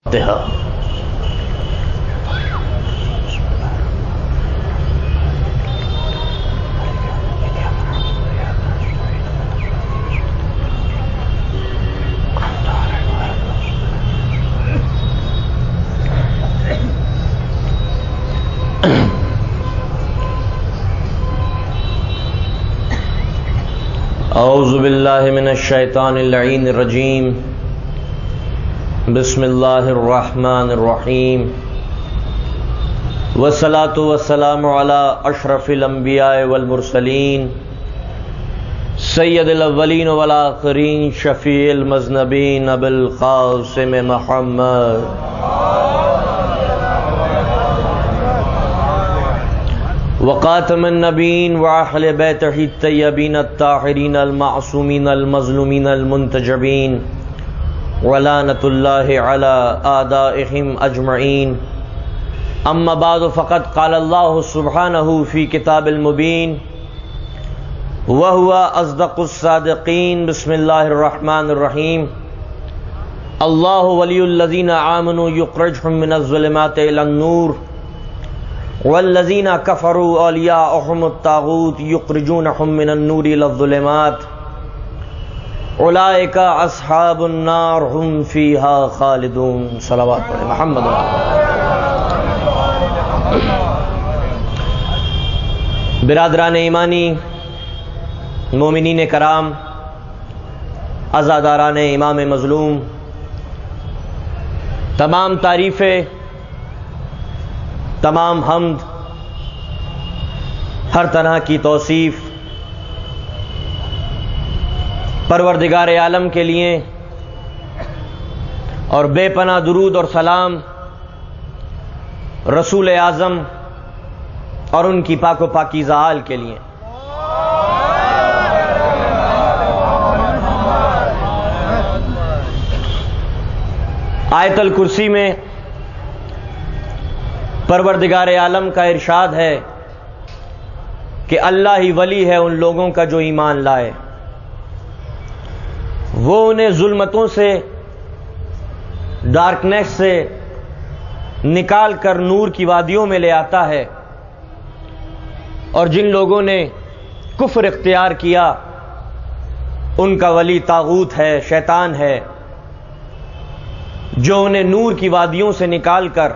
اعوذ باللہ من الشیطان اللعین الرجیم بسم اللہ الرحمن الرحیم والصلاة والسلام علی اشرف الانبیاء والمرسلین سید الاولین والآخرین شفیع المذنبین ابو القاسم محمد وقاتم النبیین وأہل بیتہ الطیبین الطاہرین المعصومین المظلومین المنتجبین ولعنۃ اللہ علی اعدائہم اجمعین اما بعد فقد قال اللہ سبحانہ فی کتاب المبین وہو اصدق الصادقین بسم اللہ الرحمن الرحیم اللہ ولی الذین آمنوا یخرجہم من الظلمات الی النور والذین کفروا اولیاءهم الطاغوت یخرجونہم من النور الی الظلمات اولئک اصحاب النار ہم فیہا خالدون صلوات علی محمد برادران ایمانی، مومنین کرام، عزاداران امام مظلوم، تمام تعریفیں، تمام حمد، ہر طرح کی توصیف پروردگار عالم کے لیے، اور بے پناہ درود اور سلام رسول اعظم اور ان کی پاک و پاکیزہ آل کے لیے۔ آیت الکرسی میں پروردگار عالم کا ارشاد ہے کہ اللہ ہی ولی ہے ان لوگوں کا جو ایمان لائے، وہ انہیں ظلمتوں سے، ڈارکنیس سے نکال کر نور کی وادیوں میں لے آتا ہے، اور جن لوگوں نے کفر اختیار کیا ان کا ولی طاغوت ہے، شیطان ہے، جو انہیں نور کی وادیوں سے نکال کر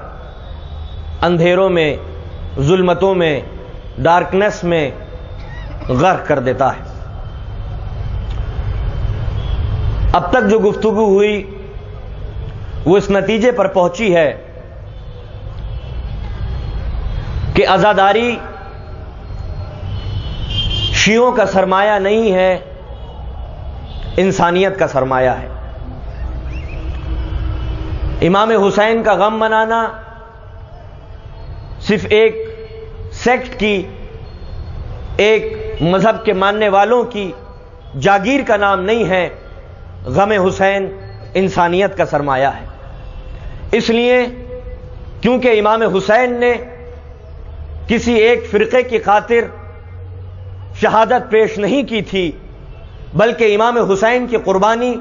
اندھیروں میں، ظلمتوں میں، ڈارکنیس میں غرق کر دیتا ہے۔ اب تک جو گفتگو ہوئی وہ اس نتیجے پر پہنچی ہے کہ عزاداری شیعوں کا سرمایہ نہیں ہے، انسانیت کا سرمایہ ہے۔ امام حسین کا غم منانا صرف ایک سیکٹ کی، ایک مذہب کے ماننے والوں کی جاگیر کا نام نہیں ہے، غم حسین انسانیت کا سرمایہ ہے۔ اس لیے کیونکہ امام حسین نے کسی ایک فرقے کی خاطر شہادت پیش نہیں کی تھی، بلکہ امام حسین کی قربانی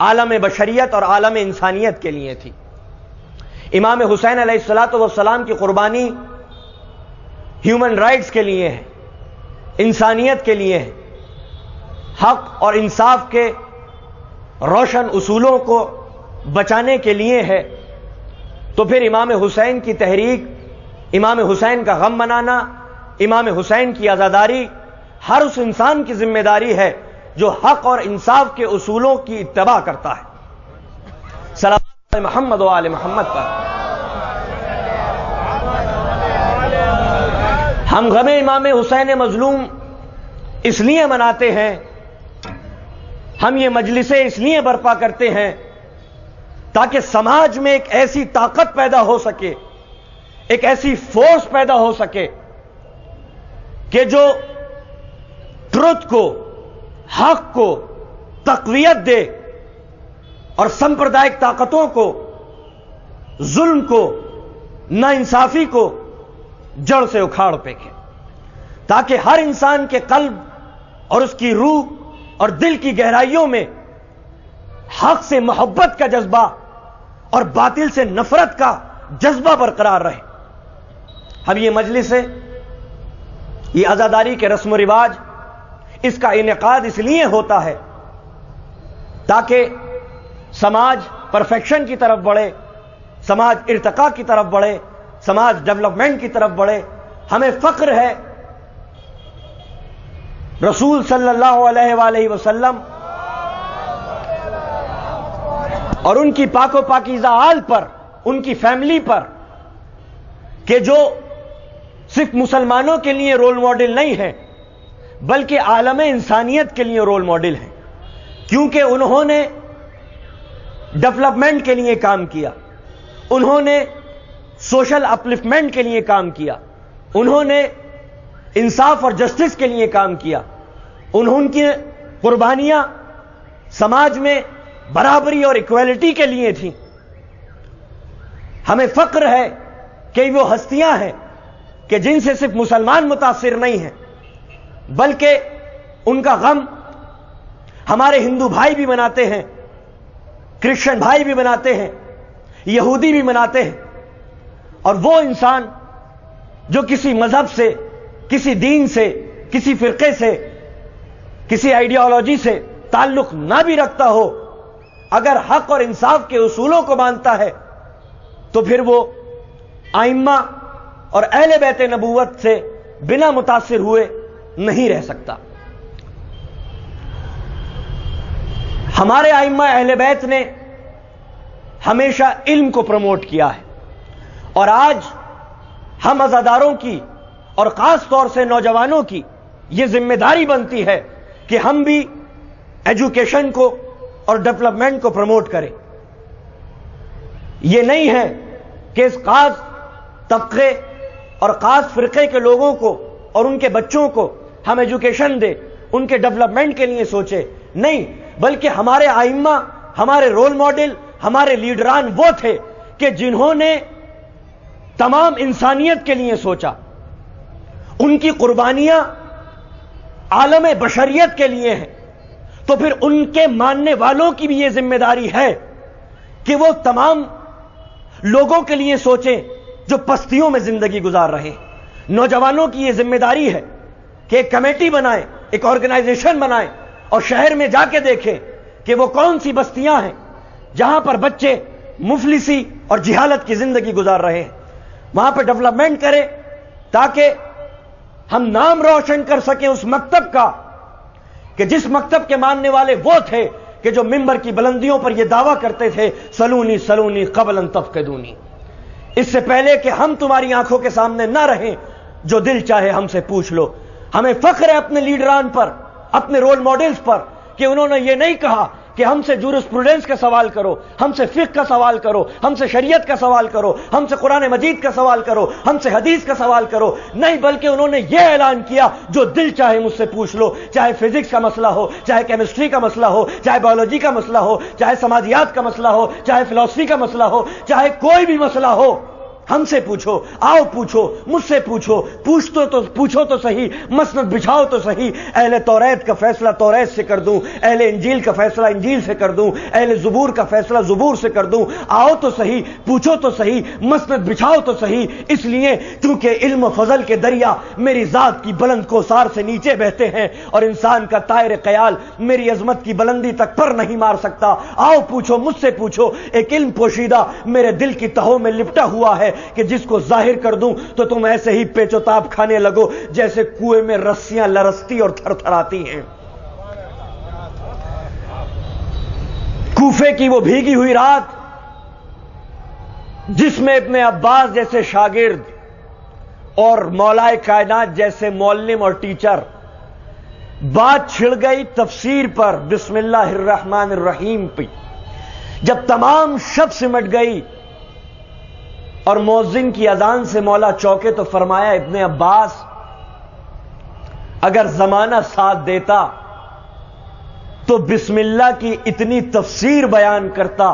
عالم بشریت اور عالم انسانیت کے لیے تھی۔ امام حسین علیہ السلام کی قربانی ہیومن رائٹس کے لیے ہے، انسانیت کے لیے ہے، حق اور انصاف کے روشن اصولوں کو بچانے کے لیے ہے۔ تو پھر امام حسین کی تحریک، امام حسین کا غم منانا، امام حسین کی عزاداری ہر اس انسان کی ذمہ داری ہے جو حق اور انصاف کے اصولوں کی اتباع کرتا ہے۔ صلوات محمد و آل محمد پر۔ ہم غم امام حسین مظلوم اس لیے مناتے ہیں، ہم یہ مجلسیں اس لیے برپا کرتے ہیں تاکہ سماج میں ایک ایسی طاقت پیدا ہو سکے، ایک ایسی فورس پیدا ہو سکے کہ جو ٹروتھ کو، حق کو تقویت دے اور سمپردائک طاقتوں کو، ظلم کو، ناانصافی کو جڑ سے اکھاڑ پھینکے، تاکہ ہر انسان کے قلب اور اس کی روح اور دل کی گہرائیوں میں حق سے محبت کا جذبہ اور باطل سے نفرت کا جذبہ برقرار رہے. اب یہ مجلس ہے، یہ عزاداری کے رسم و رواج، اس کا انعقاد اس لیے ہوتا ہے تاکہ سماج پرفیکشن کی طرف بڑھے، سماج ارتقاء کی طرف بڑھے، سماج ڈیولپمنٹ کی طرف بڑھے. ہمیں فخر ہے رسول صلی اللہ علیہ وآلہ وسلم اور ان کی پاک و پاکیزہ آل پر، ان کی فیملی پر، کہ جو صرف مسلمانوں کے لیے رول ماڈل نہیں ہیں بلکہ عالم انسانیت کے لیے رول ماڈل ہیں، کیونکہ انہوں نے ڈیولپمنٹ کے لیے کام کیا، انہوں نے سوشل اپلفٹمنٹ کے لیے کام کیا، انہوں نے انصاف اور جسٹس کے لیے کام کیا، انہوں کی قربانیاں سماج میں برابری اور ایکویلٹی کے لیے تھیں. ہمیں فخر ہے کہ وہ ہستیاں ہیں کہ جن سے صرف مسلمان متاثر نہیں ہیں بلکہ ان کا غم ہمارے ہندو بھائی بھی مناتے ہیں، کرسچن بھائی بھی مناتے ہیں، یہودی بھی مناتے ہیں. اور وہ انسان جو کسی مذہب سے، کسی دین سے، کسی فرقے سے، کسی آئیڈیالوجی سے تعلق نہ بھی رکھتا ہو، اگر حق اور انصاف کے اصولوں کو مانتا ہے تو پھر وہ ائمہ اور اہل بیت نبوت سے بنا متاثر ہوئے نہیں رہ سکتا. ہمارے ائمہ اہل بیت نے ہمیشہ علم کو پروموٹ کیا ہے، اور آج ہم عزاداروں کی اور خاص طور سے نوجوانوں کی یہ ذمہ داری بنتی ہے کہ ہم بھی ایجوکیشن کو اور ڈیولپمنٹ کو پروموٹ کریں. یہ نہیں ہے کہ اس خاص طبقے اور خاص فرقے کے لوگوں کو اور ان کے بچوں کو ہم ایجوکیشن دیں، ان کے ڈیولپمنٹ کے لیے سوچیں، نہیں، بلکہ ہمارے ائمہ، ہمارے رول ماڈل، ہمارے لیڈران وہ تھے کہ جنہوں نے تمام انسانیت کے لیے سوچا. ان کی قربانیاں عالم بشریت کے لیے ہیں، تو پھر ان کے ماننے والوں کی بھی یہ ذمہ داری ہے کہ وہ تمام لوگوں کے لیے سوچیں جو پستیوں میں زندگی گزار رہے ہیں. نوجوانوں کی یہ ذمہ داری ہے کہ ایک کمیٹی بنائیں، ایک آرگنائزیشن بنائیں اور شہر میں جا کے دیکھیں کہ وہ کون سی بستیاں ہیں جہاں پر بچے مفلسی اور جہالت کی زندگی گزار رہے ہیں. وہاں پہ ڈیولپمنٹ کریں تاکہ ہم نام روشن کر سکیں اس مکتب کا کہ جس مکتب کے ماننے والے وہ تھے کہ جو ممبر کی بلندیوں پر یہ دعویٰ کرتے تھے سلونی سلونی قبل ان تفقدونی، اس سے پہلے کہ ہم تمہاری آنکھوں کے سامنے نہ رہیں، جو دل چاہے ہم سے پوچھ لو. ہمیں فخر ہے اپنے لیڈران پر، اپنے رول ماڈلز پر کہ انہوں نے یہ نہیں کہا کہ ہم سے جورسپروڈنس کا سوال کرو، ہم سے فقہ کا سوال کرو، ہم سے شریعت کا سوال کرو، ہم سے قرآن مجید کا سوال کرو، ہم سے حدیث کا سوال کرو. نہیں، بلکہ انہوں نے یہ اعلان کیا جو دل چاہے مجھ سے پوچھ لو، چاہے فزکس کا مسئلہ ہو، چاہے کیمسٹری کا مسئلہ ہو، چاہے بایولوجی کا مسئلہ ہو، چاہے سماجیات کا مسئلہ ہو، چاہے فلسفی کا مسئلہ ہو، چاہے کوئی بھی مسئلہ ہو، ہم سے پوچھو، آؤ پوچھو، مجھ سے پوچھو، پوچھو تو صحیح، مسند بچھاؤ تو صحیح. اہل توریت کا فیصلہ توریت سے کر دوں، اہل انجیل کا فیصلہ انجیل سے کر دوں، اہل زبور کا فیصلہ زبور سے کر دوں. آؤ تو صحیح، پوچھو تو صحیح، مسند بچھاؤ تو صحیح. اس لیے کیونکہ علم و فضل کے دریا میری ذات کی بلند کوثار سے نیچے بہتے ہیں اور انسان کا طائر خیال میری عظمت کی بلندی تک پر نہیں مار سکتا. آؤ پوچھو، مجھ سے پوچھو. ایک علم پوشیدہ میرے دل کی تہوں میں لپٹا ہوا ہے کہ جس کو ظاہر کر دوں تو تم ایسے ہی پیچ و تاب کھانے لگو جیسے کنویں میں رسیاں لرزتی اور تھر تھراتی ہیں. کوفے کی وہ بھیگی ہوئی رات جس میں ابن عباس جیسے شاگرد اور مولائے کائنات جیسے معلم اور ٹیچر، بات چھڑ گئی تفسیر پر، بسم اللہ الرحمن الرحیم پہ. جب تمام شب سمٹ گئی اور مؤذن کی اذان سے مولا چوکے تو فرمایا ابن عباس اگر زمانہ ساتھ دیتا تو بسم اللہ کی اتنی تفسیر بیان کرتا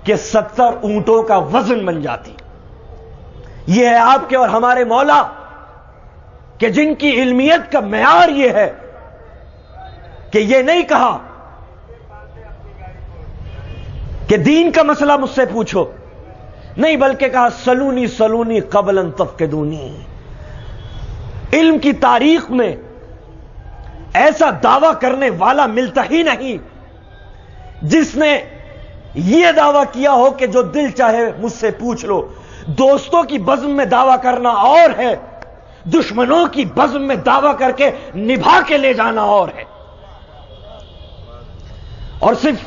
کہ 70 اونٹوں کا وزن بن جاتی. یہ ہے آپ کے اور ہمارے مولا کہ جن کی علمیت کا معیار یہ ہے کہ یہ نہیں کہا کہ دین کا مسئلہ مجھ سے پوچھو، نہیں بلکہ کہا سلونی سلونی قبل ان تفقدونی۔ علم کی تاریخ میں ایسا دعویٰ کرنے والا ملتا ہی نہیں جس نے یہ دعویٰ کیا ہو کہ جو دل چاہے مجھ سے پوچھ لو۔ دوستوں کی بزم میں دعویٰ کرنا اور ہے، دشمنوں کی بزم میں دعویٰ کر کے نبھا کے لے جانا اور ہے۔ اور صرف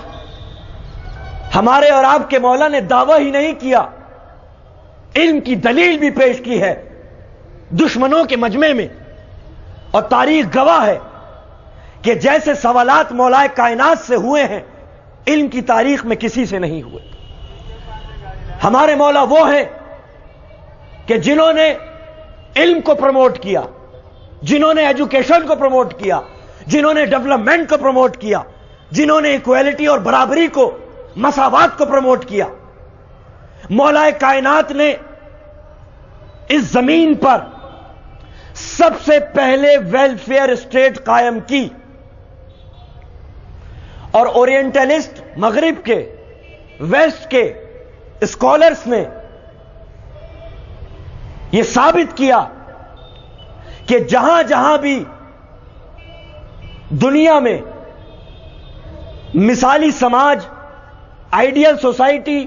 ہمارے اور آپ کے مولا نے دعویٰ ہی نہیں کیا، علم کی دلیل بھی پیش کی ہے دشمنوں کے مجمع میں، اور تاریخ گواہ ہے کہ جیسے سوالات مولا کائنات سے ہوئے ہیں علم کی تاریخ میں کسی سے نہیں ہوئے۔ ہمارے مولا وہ ہیں کہ جنہوں نے علم کو پروموٹ کیا، جنہوں نے ایجوکیشن کو پروموٹ کیا، جنہوں نے ڈیولپمنٹ کو پروموٹ کیا، جنہوں نے ایکویلٹی اور برابری کو، مساوات کو پروموٹ کیا۔ مولا کائنات نے اس زمین پر سب سے پہلے ویلفیئر اسٹیٹ قائم کی، اور اورینٹلسٹ مغرب کے، ویسٹ کے اسکالرز نے یہ ثابت کیا کہ جہاں جہاں بھی دنیا میں مثالی سماج، آئیڈیل سوسائٹی،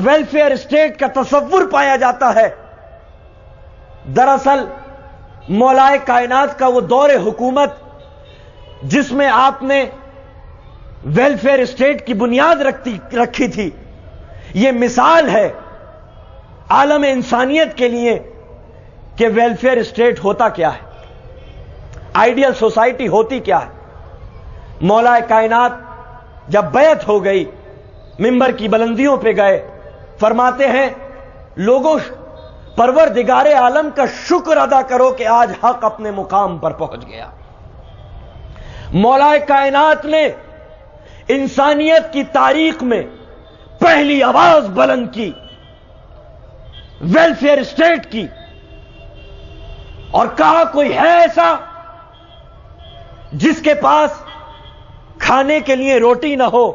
ویلفیئر اسٹیٹ کا تصور پایا جاتا ہے، دراصل مولا کائنات کا وہ دور حکومت جس میں آپ نے ویلفیئر اسٹیٹ کی بنیاد رکھی تھی، یہ مثال ہے عالم انسانیت کے لیے کہ ویلفیئر اسٹیٹ ہوتا کیا ہے، آئیڈیل سوسائٹی ہوتی کیا ہے۔ مولا کائنات جب بیعت ہو گئی، منبر کی بلندیوں پہ گئے، فرماتے ہیں لوگوں پروردگار عالم کا شکر ادا کرو کہ آج حق اپنے مقام پر پہنچ گیا۔ مولا کائنات نے انسانیت کی تاریخ میں پہلی آواز بلند کی ویلفیئر اسٹیٹ کی، اور کہا کوئی ہے ایسا جس کے پاس کھانے کے لیے روٹی نہ ہو،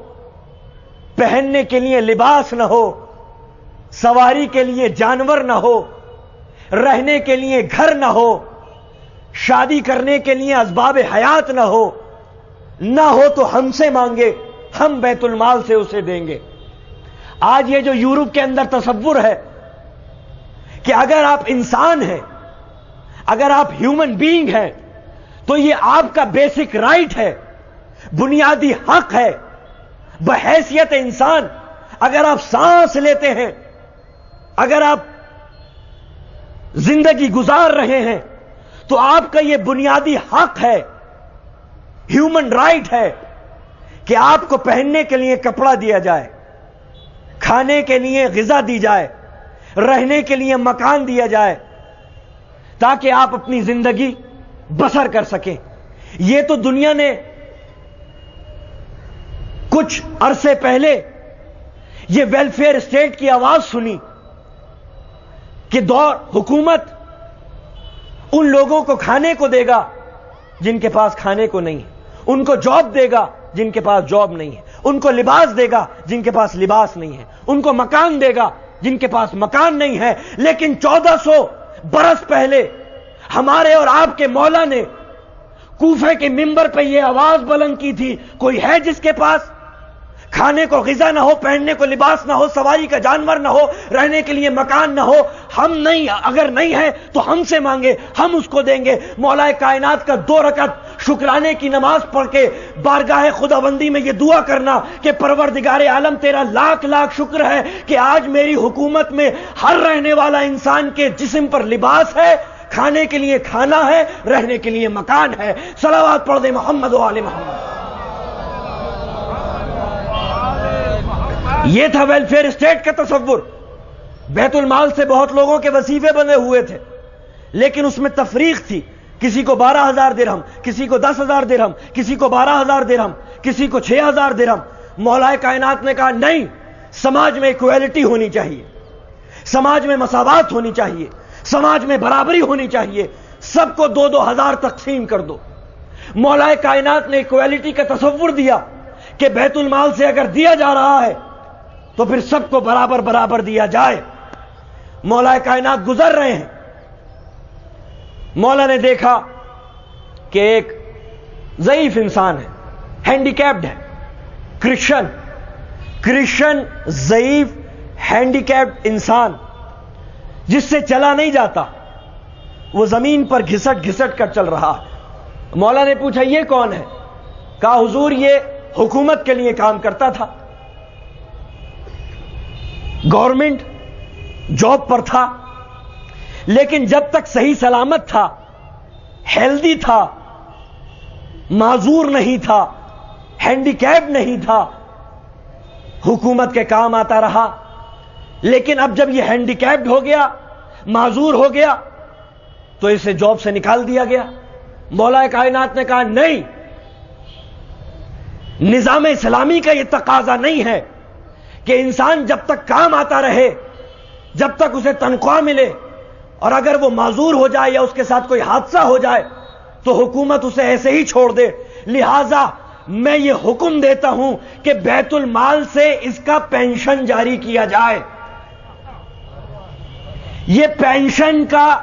پہننے کے لیے لباس نہ ہو، سواری کے لیے جانور نہ ہو، رہنے کے لیے گھر نہ ہو، شادی کرنے کے لیے اسباب حیات نہ ہو تو ہم سے مانگے، ہم بیت المال سے اسے دیں گے۔ آج یہ جو یورپ کے اندر تصور ہے کہ اگر آپ انسان ہیں، اگر آپ ہیومن بینگ ہیں تو یہ آپ کا بیسک رائٹ ہے، بنیادی حق ہے، بحیثیت انسان اگر آپ سانس لیتے ہیں، اگر آپ زندگی گزار رہے ہیں تو آپ کا یہ بنیادی حق ہے، ہیومن رائٹ ہے کہ آپ کو پہننے کے لیے کپڑا دیا جائے، کھانے کے لیے غذا دی جائے، رہنے کے لیے مکان دیا جائے، تاکہ آپ اپنی زندگی بسر کر سکیں۔ یہ تو دنیا نے کچھ عرصے پہلے یہ ویلفیئر اسٹیٹ کی آواز سنی کہ دور حکومت ان لوگوں کو کھانے کو دے گا جن کے پاس کھانے کو نہیں ہے، ان کو جاب دے گا جن کے پاس جاب نہیں ہے، ان کو لباس دے گا جن کے پاس لباس نہیں ہے، ان کو مکان دے گا جن کے پاس مکان نہیں ہے۔ لیکن 1400 برس پہلے ہمارے اور آپ کے مولا نے کوفے کے منبر پہ یہ آواز بلند کی تھی، کوئی ہے جس کے پاس کھانے کو غذا نہ ہو، پہننے کو لباس نہ ہو، سواری کا جانور نہ ہو، رہنے کے لیے مکان نہ ہو، ہم نہیں، اگر نہیں ہے تو ہم سے مانگے، ہم اس کو دیں گے۔ مولا کائنات کا 2 رکعت شکرانے کی نماز پڑھ کے بارگاہ خداوندی میں یہ دعا کرنا کہ پروردگار عالم تیرا لاکھ لاکھ شکر ہے کہ آج میری حکومت میں ہر رہنے والا انسان کے جسم پر لباس ہے، کھانے کے لیے کھانا ہے، رہنے کے لیے مکان ہے۔ صلوات پڑھ دے محمد و آل محمد۔ یہ تھا ویلفیئر اسٹیٹ کا تصور۔ بیت المال سے بہت لوگوں کے وظیفے بنے ہوئے تھے، لیکن اس میں تفریق تھی، کسی کو 12,000 درہم، کسی کو 10,000 درہم، کسی کو 12,000 درہم، کسی کو 6,000 درہم۔ مولا کائنات نے کہا نہیں، سماج میں ایکویلٹی ہونی چاہیے، سماج میں مساوات ہونی چاہیے، سماج میں برابری ہونی چاہیے، سب کو 2,000 تقسیم کر دو۔ مولا کائنات نے ایکویلٹی کا تصور دیا کہ بیت المال سے اگر دیا جا رہا ہے تو پھر سب کو برابر برابر دیا جائے. مولا کائنات گزر رہے ہیں. مولا نے دیکھا کہ ایک ضعیف انسان ہے, ہینڈیکیپڈ ہے, کرسچن ضعیف ہینڈیکیپڈ انسان جس سے چلا نہیں جاتا, وہ زمین پر گھسٹ گھسٹ کر چل رہا ہے. مولا نے پوچھا یہ کون ہے؟ کہا حضور یہ حکومت کے لیے کام کرتا تھا, گورنمنٹ جاب پر تھا, لیکن جب تک صحیح سلامت تھا, ہیلدی تھا, معذور نہیں تھا, ہینڈیکیپ نہیں تھا, حکومت کے کام آتا رہا. لیکن اب جب یہ ہینڈیکیپڈ ہو گیا, معذور ہو گیا, تو اسے جاب سے نکال دیا گیا. مولا کائنات نے کہا نہیں, نظام اسلامی کا یہ تقاضا نہیں ہے کہ انسان جب تک کام آتا رہے, جب تک اسے تنخواہ ملے, اور اگر وہ معذور ہو جائے یا اس کے ساتھ کوئی حادثہ ہو جائے تو حکومت اسے ایسے ہی چھوڑ دے. لہذا میں یہ حکم دیتا ہوں کہ بیت المال سے اس کا پینشن جاری کیا جائے. یہ پینشن کا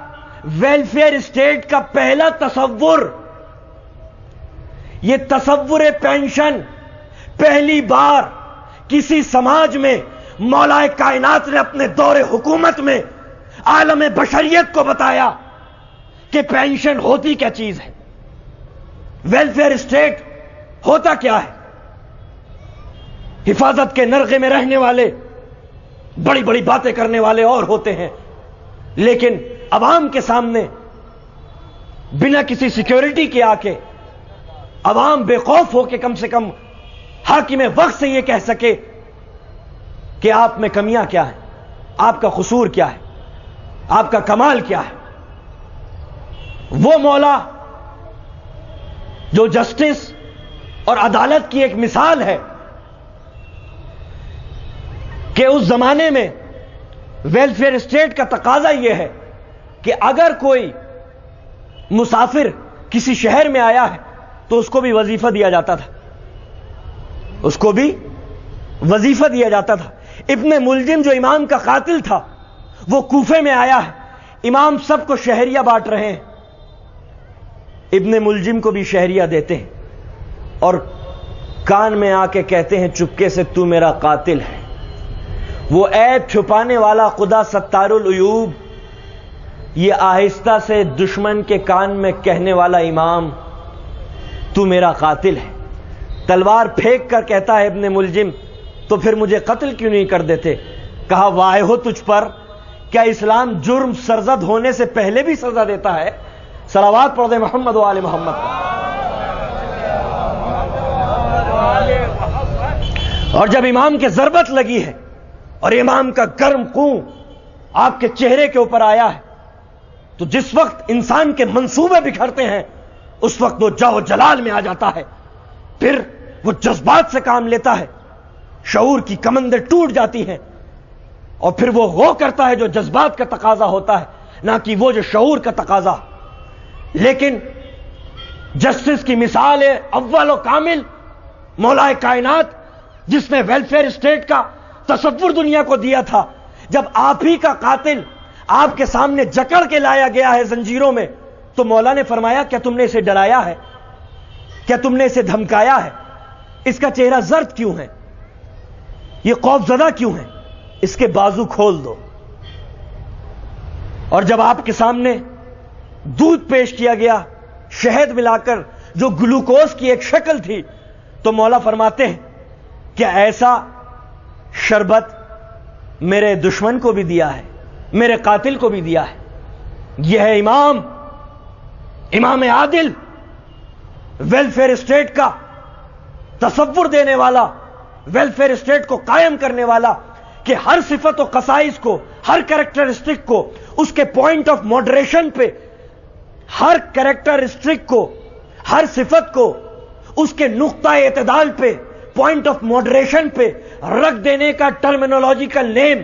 ویلفیئر اسٹیٹ کا پہلا تصور, یہ تصور پینشن پہلی بار کسی سماج میں مولا کائنات نے اپنے دور حکومت میں عالم بشریت کو بتایا کہ پینشن ہوتی کیا چیز ہے, ویلفیئر اسٹیٹ ہوتا کیا ہے. حفاظت کے نرغے میں رہنے والے, بڑی بڑی باتیں کرنے والے اور ہوتے ہیں, لیکن عوام کے سامنے بنا کسی سیکیورٹی کے آ کے عوام بے خوف ہو کے کم سے کم حاکم وقت سے یہ کہہ سکے کہ آپ میں کمیاں کیا ہیں, آپ کا قصور کیا ہے, آپ کا کمال کیا ہے. وہ مولا جو جسٹس اور عدالت کی ایک مثال ہے کہ اس زمانے میں ویلفیئر اسٹیٹ کا تقاضا یہ ہے کہ اگر کوئی مسافر کسی شہر میں آیا ہے تو اس کو بھی وظیفہ دیا جاتا تھا, اس کو بھی وظیفہ دیا جاتا تھا. ابن ملجم جو امام کا قاتل تھا وہ کوفے میں آیا ہے, امام سب کو شہریہ بانٹ رہے ہیں, ابن ملجم کو بھی شہریہ دیتے ہیں اور کان میں آ کے کہتے ہیں چپکے سے تو میرا قاتل ہے. وہ عیب چھپانے والا خدا ستار العیوب, یہ آہستہ سے دشمن کے کان میں کہنے والا امام تو میرا قاتل ہے. تلوار پھینک کر کہتا ہے ابن ملجم تو پھر مجھے قتل کیوں نہیں کر دیتے؟ کہا واہ ہو تجھ پر, کیا اسلام جرم سرزد ہونے سے پہلے بھی سزا دیتا ہے؟ صلوات پڑھ دے محمد و آل محمد. اور جب امام کے ضربت لگی ہے اور امام کا گرم خون آپ کے چہرے کے اوپر آیا ہے تو جس وقت انسان کے منصوبے بکھرتے ہیں اس وقت وہ جاؤ جلال میں آ جاتا ہے, پھر وہ جذبات سے کام لیتا ہے, شعور کی کمندیں ٹوٹ جاتی ہیں اور پھر وہ کرتا ہے جو جذبات کا تقاضا ہوتا ہے, نہ کہ وہ جو شعور کا تقاضا. لیکن جسٹس کی مثال ہے اول و کامل مولا کائنات جس نے ویلفیئر اسٹیٹ کا تصور دنیا کو دیا تھا. جب آپ ہی کا قاتل آپ کے سامنے جکڑ کے لایا گیا ہے زنجیروں میں تو مولا نے فرمایا کیا تم نے اسے ڈرایا ہے؟ کیا تم نے اسے دھمکایا ہے؟ اس کا چہرہ زرد کیوں ہے؟ یہ خوف زدہ کیوں ہے؟ اس کے بازو کھول دو. اور جب آپ کے سامنے دودھ پیش کیا گیا شہد ملا کر جو گلوکوز کی ایک شکل تھی تو مولا فرماتے ہیں کیا ایسا شربت میرے دشمن کو بھی دیا ہے, میرے قاتل کو بھی دیا ہے؟ یہ ہے امام عادل, ویلفیئر اسٹیٹ کا تصور دینے والا, ویلفیئر اسٹیٹ کو قائم کرنے والا کہ ہر صفت و خصائص کو, ہر کریکٹرسٹک کو اس کے پوائنٹ آف ماڈریشن پہ, ہر کریکٹرسٹک کو, ہر صفت کو اس کے نقطہ اعتدال پہ, پوائنٹ آف ماڈریشن پہ رکھ دینے کا ٹرمینولوجیکل نیم,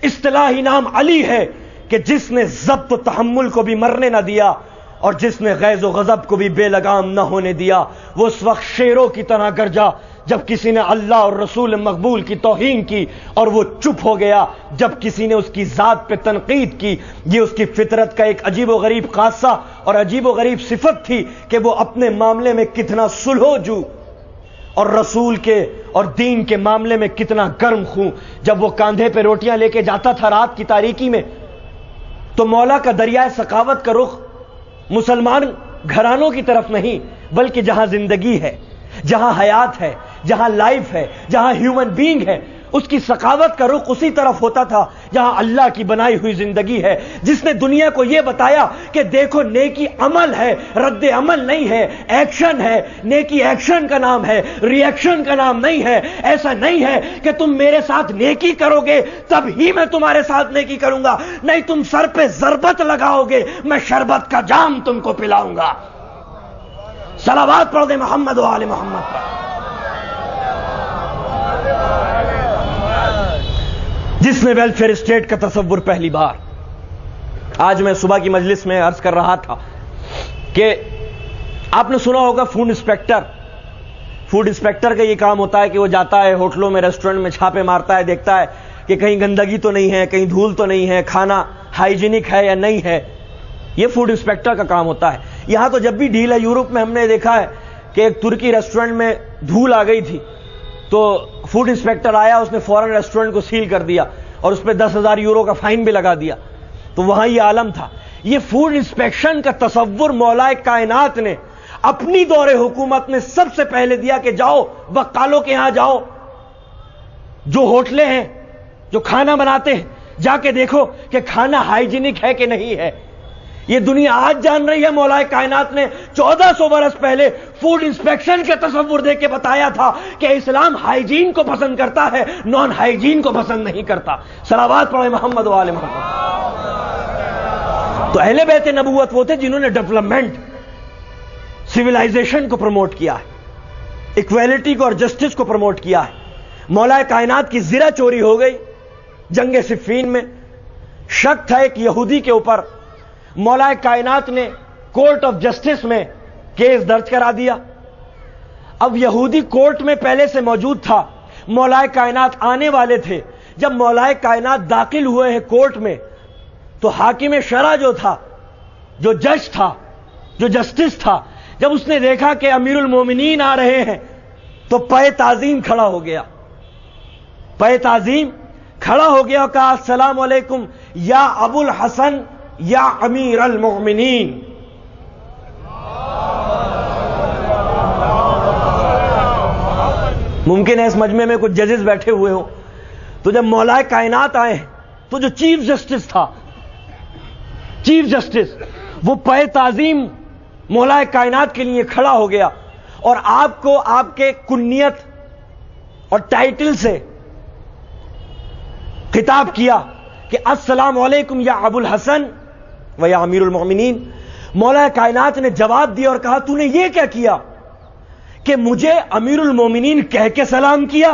اصطلاحی نام علی ہے کہ جس نے ضبط و تحمل کو بھی مرنے نہ دیا اور جس نے غیظ و غضب کو بھی بے لگام نہ ہونے دیا. وہ اس وقت شیروں کی طرح گرجا جب کسی نے اللہ اور رسول مقبول کی توہین کی اور وہ چپ ہو گیا جب کسی نے اس کی ذات پہ تنقید کی. یہ اس کی فطرت کا ایک عجیب و غریب خاصہ اور عجیب و غریب صفت تھی کہ وہ اپنے معاملے میں کتنا سلوجو اور رسول کے اور دین کے معاملے میں کتنا گرم خوں. جب وہ کاندھے پہ روٹیاں لے کے جاتا تھا رات کی تاریکی میں تو مولا کا دریائے سخاوت کا رخ مسلمان گھرانوں کی طرف نہیں بلکہ جہاں زندگی ہے، جہاں حیات ہے، جہاں لائف ہے، جہاں ہیومن بینگ ہے، اس کی سخاوت کا رخ اسی طرف ہوتا تھا جہاں اللہ کی بنائی ہوئی زندگی ہے، جس نے دنیا کو یہ بتایا کہ دیکھو نیکی عمل ہے، رد عمل نہیں ہے، ایکشن ہے. نیکی ایکشن کا نام ہے، ری ایکشن کا نام نہیں ہے. ایسا نہیں ہے کہ تم میرے ساتھ نیکی کرو گے تب ہی میں تمہارے ساتھ نیکی کروں گا، نہیں تم سر پہ ضربت لگاؤ گے میں شربت کا جام تم کو پلاؤں گا. صلوات پڑھ دے محمد و آل محمد پر. جس نے ویلفیئر اسٹیٹ کا تصور پہلی بار، آج میں صبح کی مجلس میں عرض کر رہا تھا کہ آپ نے سنا ہوگا فوڈ انسپیکٹر کا یہ کام ہوتا ہے کہ وہ جاتا ہے ہوٹلوں میں ریسٹورنٹ میں چھاپے مارتا ہے، دیکھتا ہے کہ کہیں گندگی تو نہیں ہے، کہیں دھول تو نہیں ہے، کھانا ہائیجینک ہے یا نہیں ہے. یہ فوڈ انسپیکٹر کا کام ہوتا ہے. یہاں تو جب بھی ڈھیل ہے، یورپ میں ہم نے دیکھا ہے کہ ایک ترکی ریسٹورنٹ میں دھول آ گئی تھی تو فوڈ انسپیکٹر آیا، اس نے فوراً ریسٹورنٹ کو سیل کر دیا اور اس پہ 10,000 یورو کا فائن بھی لگا دیا. تو وہاں یہ عالم تھا. یہ فوڈ انسپیکشن کا تصور مولائے کائنات نے اپنی دور حکومت میں سب سے پہلے دیا کہ جاؤ بقالوں کے ہاں جاؤ، جو ہوٹلیں ہیں جو کھانا بناتے ہیں، جا کے دیکھو کہ کھانا ہائیجینک ہے کہ نہیں ہے. یہ دنیا آج جان رہی ہے مولائے کائنات نے 1400 برس پہلے فوڈ انسپیکشن کے تصور دے کے بتایا تھا کہ اسلام ہائیجین کو پسند کرتا ہے، نان ہائیجین کو پسند نہیں کرتا. صلوات پڑھے محمد و آل محمد. تو اہل بیت نبوت وہ تھے جنہوں نے ڈیولپمنٹ، سویلائزیشن کو پروموٹ کیا ہے، ایکویلٹی کو اور جسٹس کو پروموٹ کیا ہے. مولائے کائنات کی زرہ چوری ہو گئی جنگ صفین میں. شک تھا ایک یہودی کے اوپر، مولائے کائنات نے کورٹ آف جسٹس میں کیس درج کرا دیا. اب یہودی کورٹ میں پہلے سے موجود تھا، مولائے کائنات آنے والے تھے. جب مولائے کائنات داخل ہوئے ہیں کورٹ میں تو حاکم شرع جو تھا، جو جج تھا، جو جسٹس تھا، جب اس نے دیکھا کہ امیر المومنین آ رہے ہیں تو پے تعظیم کھڑا ہو گیا. پے تعظیم کھڑا ہو گیا اور کہا السلام علیکم یا ابو الحسن یا امیر المؤمنین. ممکن ہے اس مجمع میں کچھ ججز بیٹھے ہوئے ہوں، تو جب مولائے کائنات آئے ہیں تو جو چیف جسٹس تھا، چیف جسٹس، وہ پے تعظیم مولائے کائنات کے لیے کھڑا ہو گیا اور آپ کو آپ کے کنیت اور ٹائٹل سے خطاب کیا کہ السلام علیکم یا ابو الحسن و یا امیر المؤمنین. مولا کائنات نے جواب دیا اور کہا تو نے یہ کیا کیا کہ مجھے امیر المومنین کہہ کے سلام کیا؟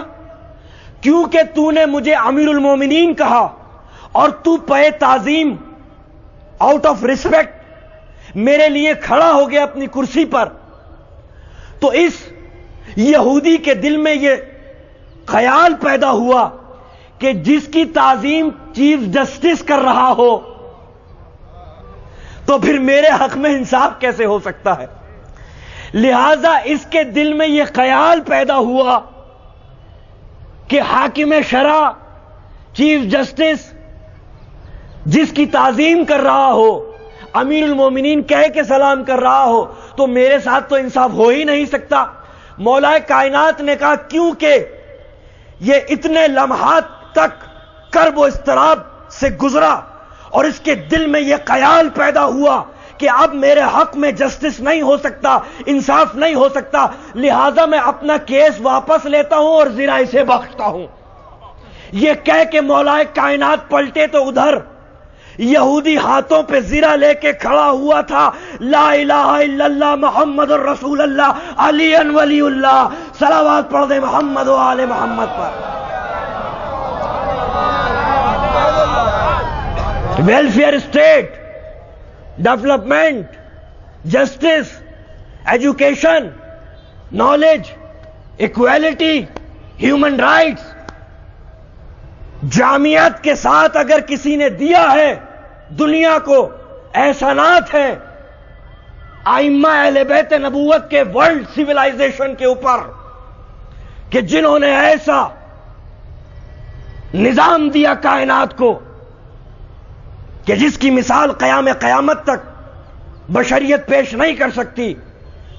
کیونکہ تو نے مجھے امیر المومنین کہا اور تو پے تعظیم آؤٹ آف ریسپیکٹ میرے لیے کھڑا ہو گیا اپنی کرسی پر. تو اس یہودی کے دل میں یہ خیال پیدا ہوا کہ جس کی تعظیم چیف جسٹس کر رہا ہو تو پھر میرے حق میں انصاف کیسے ہو سکتا ہے؟ لہذا اس کے دل میں یہ خیال پیدا ہوا کہ حاکم شرع، چیف جسٹس جس کی تعظیم کر رہا ہو، امیر المومنین کہہ کے سلام کر رہا ہو، تو میرے ساتھ تو انصاف ہو ہی نہیں سکتا. مولا کائنات نے کہا کیونکہ یہ اتنے لمحات تک کرب و اضطراب سے گزرا اور اس کے دل میں یہ خیال پیدا ہوا کہ اب میرے حق میں جسٹس نہیں ہو سکتا، انصاف نہیں ہو سکتا، لہذا میں اپنا کیس واپس لیتا ہوں اور زرا اسے بخشتا ہوں. یہ کہہ کے مولا کائنات پلٹے تو ادھر یہودی ہاتھوں پہ زرا لے کے کھڑا ہوا تھا، لا الہ الا اللہ محمد الرسول اللہ علی ولی اللہ. صلوات پڑھ دے محمد و آل محمد پر. Welfare state, development, justice, education, knowledge, equality, human rights, جامعیت کے ساتھ اگر کسی نے دیا ہے دنیا کو احسانات ہیں ائمہ اہل بیت نبوت کے ورلڈ سیولائزیشن کے اوپر، کہ جنہوں نے ایسا نظام دیا کائنات کو کہ جس کی مثال قیامت تک بشریت پیش نہیں کر سکتی،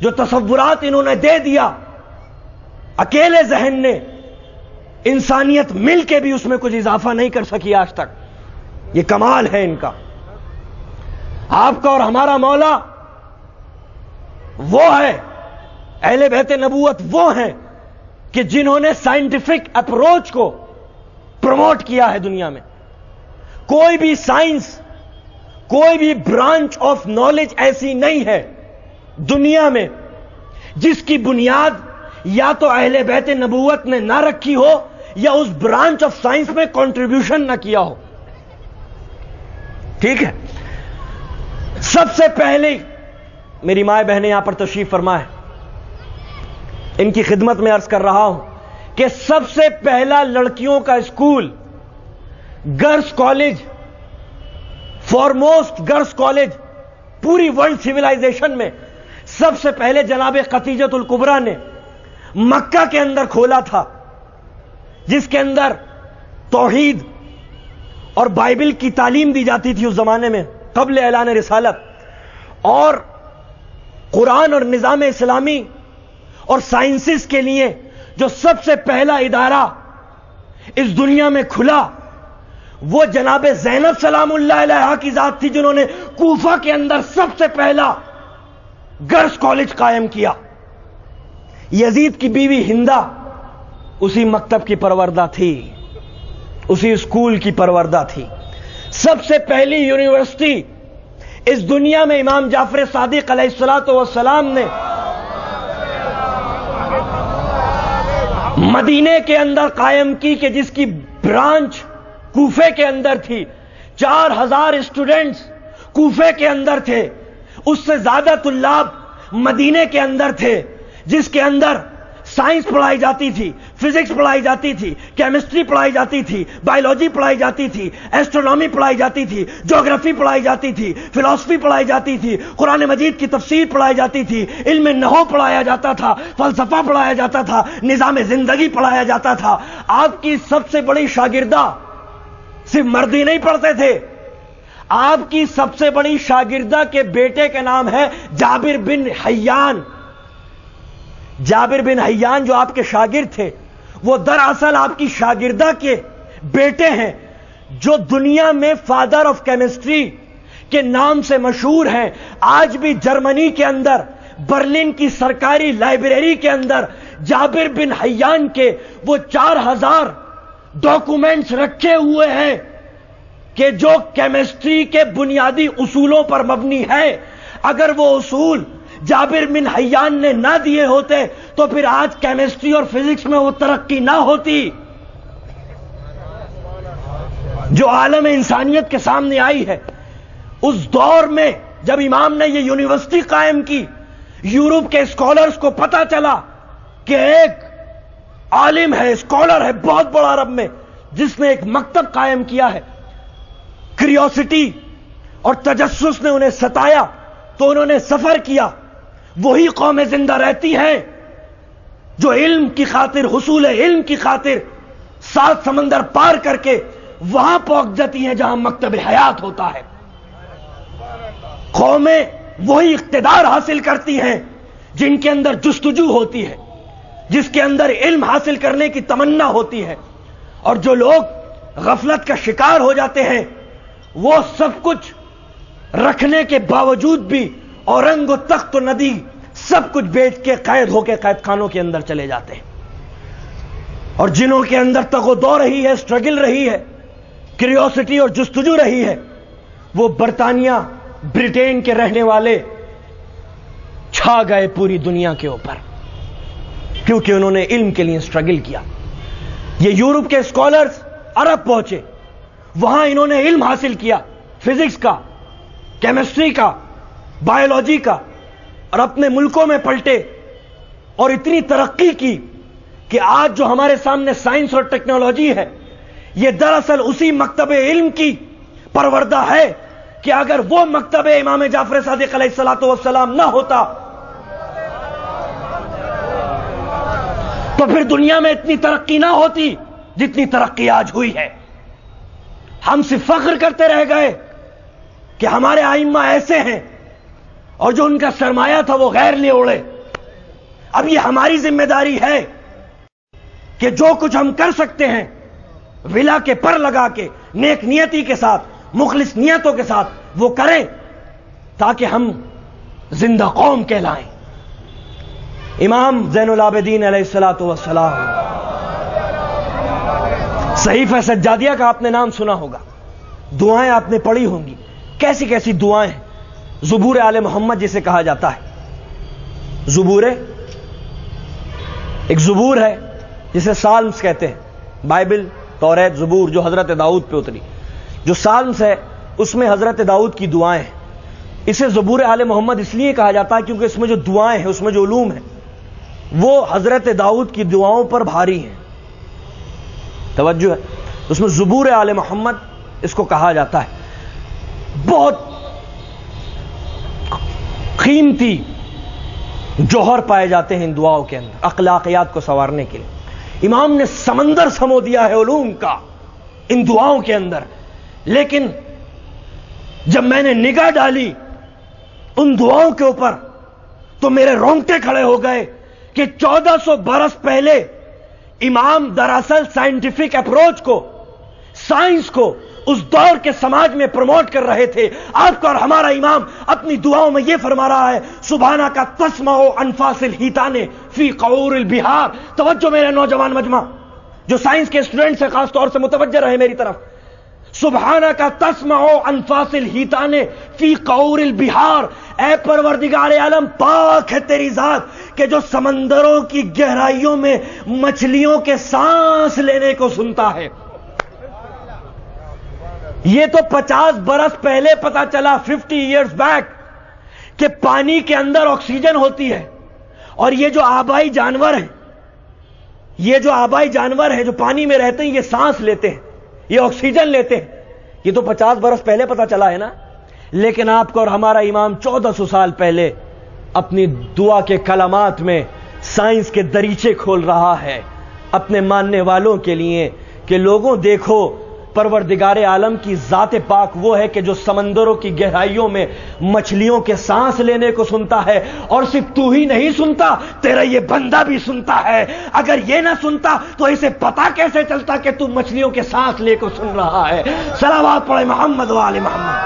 جو تصورات انہوں نے دے دیا اکیلے ذہن نے، انسانیت مل کے بھی اس میں کچھ اضافہ نہیں کر سکی آج تک. یہ کمال ہے ان کا. آپ کا اور ہمارا مولا وہ ہے، اہل بیت نبوت وہ ہیں کہ جنہوں نے سائنٹیفک اپروچ کو پروموٹ کیا ہے دنیا میں. کوئی بھی سائنس، کوئی بھی برانچ آف نالج ایسی نہیں ہے دنیا میں جس کی بنیاد یا تو اہل بیت نبوت نے نہ رکھی ہو یا اس برانچ آف سائنس میں کنٹریبیوشن نہ کیا ہو. ٹھیک ہے. سب سے پہلے میری مائیں بہنیں یہاں پر تشریف فرما ہے، ان کی خدمت میں عرض کر رہا ہوں کہ سب سے پہلا لڑکیوں کا school, girls college, foremost girls college پوری ورلڈ سیولائزیشن میں سب سے پہلے جناب خدیجۃ الکبریٰ نے مکہ کے اندر کھولا تھا، جس کے اندر توحید اور بائبل کی تعلیم دی جاتی تھی اس زمانے میں قبل اعلان رسالت، اور قرآن اور نظام اسلامی اور سائنسز کے لیے جو سب سے پہلا ادارہ اس دنیا میں کھلا وہ جناب زینب سلام اللہ علیہا کی ذات تھی، جنہوں نے کوفہ کے اندر سب سے پہلا گرلز کالج قائم کیا. یزید کی بیوی ہندہ اسی مکتب کی پروردہ تھی، اسی اسکول کی پروردہ تھی. سب سے پہلی یونیورسٹی اس دنیا میں امام جعفر صادق علیہ الصلوۃ والسلام نے مدینے کے اندر قائم کی، کہ جس کی برانچ کوفے کے اندر تھی. 4000 اسٹوڈنٹس کوفے کے اندر تھے، اس سے زیادہ طلاب مدینے کے اندر تھے، جس کے اندر سائنس پڑھائی جاتی تھی، فزکس پڑھائی جاتی تھی، کیمسٹری پڑھائی جاتی تھی، بایولوجی پڑھائی جاتی تھی، ایسٹرونومی پڑھائی جاتی تھی، جغرافی پڑھائی جاتی تھی، فلسفی پڑھائی جاتی تھی، قرآن مجید کی تفسیر پڑھائی جاتی تھی، علم نحو پڑھایا جاتا تھا، فلسفہ پڑھایا جاتا تھا، نظام زندگی پڑھایا جاتا تھا. آپ کی سب سے بڑی شاگردہ صرف مرد ہی نہیں پڑھتے تھے، آپ کی سب سے بڑی شاگردہ کے بیٹے کا نام ہے جابر بن حیان. جابر بن حیان جو آپ کے شاگرد تھے وہ دراصل آپ کی شاگردہ کے بیٹے ہیں، جو دنیا میں فادر آف کیمسٹری کے نام سے مشہور ہیں. آج بھی جرمنی کے اندر برلن کی سرکاری لائبریری کے اندر جابر بن حیان کے وہ 4000 ڈاکومنٹس رکھے ہوئے ہیں کہ جو کیمسٹری کے بنیادی اصولوں پر مبنی ہے. اگر وہ اصول جابر بن حیان نے نہ دیے ہوتے تو پھر آج کیمسٹری اور فزکس میں وہ ترقی نہ ہوتی جو عالم انسانیت کے سامنے آئی ہے. اس دور میں جب امام نے یہ یونیورسٹی قائم کی، یورپ کے اسکالرز کو پتا چلا کہ ایک عالم ہے، اسکالر ہے بہت بڑا عرب میں، جس نے ایک مکتب قائم کیا ہے. کریوسٹی اور تجسس نے انہیں ستایا تو انہوں نے سفر کیا. وہی قومیں زندہ رہتی ہیں جو علم کی خاطر، حصول علم کی خاطر 7 سمندر پار کر کے وہاں پہنچ جاتی ہیں جہاں مکتب حیات ہوتا ہے. قومیں وہی اقتدار حاصل کرتی ہیں جن کے اندر جستجو ہوتی ہے، جس کے اندر علم حاصل کرنے کی تمنا ہوتی ہے. اور جو لوگ غفلت کا شکار ہو جاتے ہیں وہ سب کچھ رکھنے کے باوجود بھی اورنگ و تخت و ندی سب کچھ بیچ کے قید ہو کے قید خانوں کے اندر چلے جاتے ہیں. اور جنہوں کے اندر تغدو رہی ہے، سٹرگل رہی ہے، کریوسٹی اور جستجو رہی ہے، وہ برطانیہ، برٹین کے رہنے والے چھا گئے پوری دنیا کے اوپر، کیونکہ انہوں نے علم کے لیے سٹرگل کیا. یہ یورپ کے اسکالرز عرب پہنچے، وہاں انہوں نے علم حاصل کیا، فزکس کا، کیمسٹری کا، بایولوجی کا، اور اپنے ملکوں میں پلٹے اور اتنی ترقی کی کہ آج جو ہمارے سامنے سائنس اور ٹیکنالوجی ہے یہ دراصل اسی مکتب علم کی پروردہ ہے کہ اگر وہ مکتب امام جعفر صادق علیہ الصلوۃ والسلام نہ ہوتا تو پھر دنیا میں اتنی ترقی نہ ہوتی جتنی ترقی آج ہوئی ہے. ہم صرف فخر کرتے رہ گئے کہ ہمارے ائمہ ایسے ہیں اور جو ان کا سرمایہ تھا وہ غیر لے اڑے. اب یہ ہماری ذمہ داری ہے کہ جو کچھ ہم کر سکتے ہیں ولا کے پر لگا کے نیک نیتی کے ساتھ مخلص نیتوں کے ساتھ وہ کریں تاکہ ہم زندہ قوم کہلائیں. امام زین العابدین علیہ الصلوۃ والسلام، صحیفہ سجادیہ کا آپ نے نام سنا ہوگا، دعائیں آپ نے پڑھی ہوں گی. کیسی کیسی دعائیں ہیں. زبور آل محمد جسے کہا جاتا ہے، زبور ایک زبور ہے جسے سالمز کہتے ہیں. بائبل، توریت، زبور جو حضرت داؤد پہ اتری، جو سالمز ہے اس میں حضرت داؤد کی دعائیں ہیں. اسے زبور آل محمد اس لیے کہا جاتا ہے کیونکہ اس میں جو دعائیں ہیں، اس میں جو علوم ہیں وہ حضرت داؤد کی دعاؤں پر بھاری ہیں. توجہ ہے. اس میں زبور آل محمد اس کو کہا جاتا ہے. بہت قیمتی جوہر پائے جاتے ہیں ان دعاؤں کے اندر اخلاقیات کو سنوارنے کے لیے. امام نے سمندر سمو دیا ہے علوم کا ان دعاؤں کے اندر. لیکن جب میں نے نگاہ ڈالی ان دعاؤں کے اوپر تو میرے رونگٹے کھڑے ہو گئے کہ 1400 برس پہلے امام دراصل سائنٹیفک اپروچ کو، سائنس کو اس دور کے سماج میں پروموٹ کر رہے تھے. آپ کا اور ہمارا امام اپنی دعاؤں میں یہ فرما رہا ہے، سبحانہ کا تسمع انفاس الحیتان فی قعور البحار. توجہ میرے نوجوان مجمع جو سائنس کے اسٹوڈنٹس ہیں خاص طور سے متوجہ رہے میری طرف. سبحانہ کا تسمع انفاس الحیتان فی قعور البحار. اے پروردگار عالم، پاک ہے تیری ذات کہ جو سمندروں کی گہرائیوں میں مچھلیوں کے سانس لینے کو سنتا ہے. یہ تو 50 برس پہلے پتا چلا، 50 ایئرز بیک، کہ پانی کے اندر آکسیجن ہوتی ہے اور یہ جو آبائی جانور ہیں، یہ جو آبائی جانور ہیں جو پانی میں رہتے ہیں یہ سانس لیتے ہیں، یہ آکسیجن لیتے ہیں. یہ تو 50 برس پہلے پتا چلا ہے نا. لیکن آپ کو اور ہمارا امام 1400 سال پہلے اپنی دعا کے کلمات میں سائنس کے دریچے کھول رہا ہے اپنے ماننے والوں کے لیے کہ لوگوں دیکھو، پروردگار عالم کی ذات پاک وہ ہے کہ جو سمندروں کی گہرائیوں میں مچھلیوں کے سانس لینے کو سنتا ہے. اور صرف تو ہی نہیں سنتا، تیرا یہ بندہ بھی سنتا ہے. اگر یہ نہ سنتا تو اسے پتا کیسے چلتا کہ تو مچھلیوں کے سانس لے کو سن رہا ہے. صلوات پڑھے محمد و آل محمد.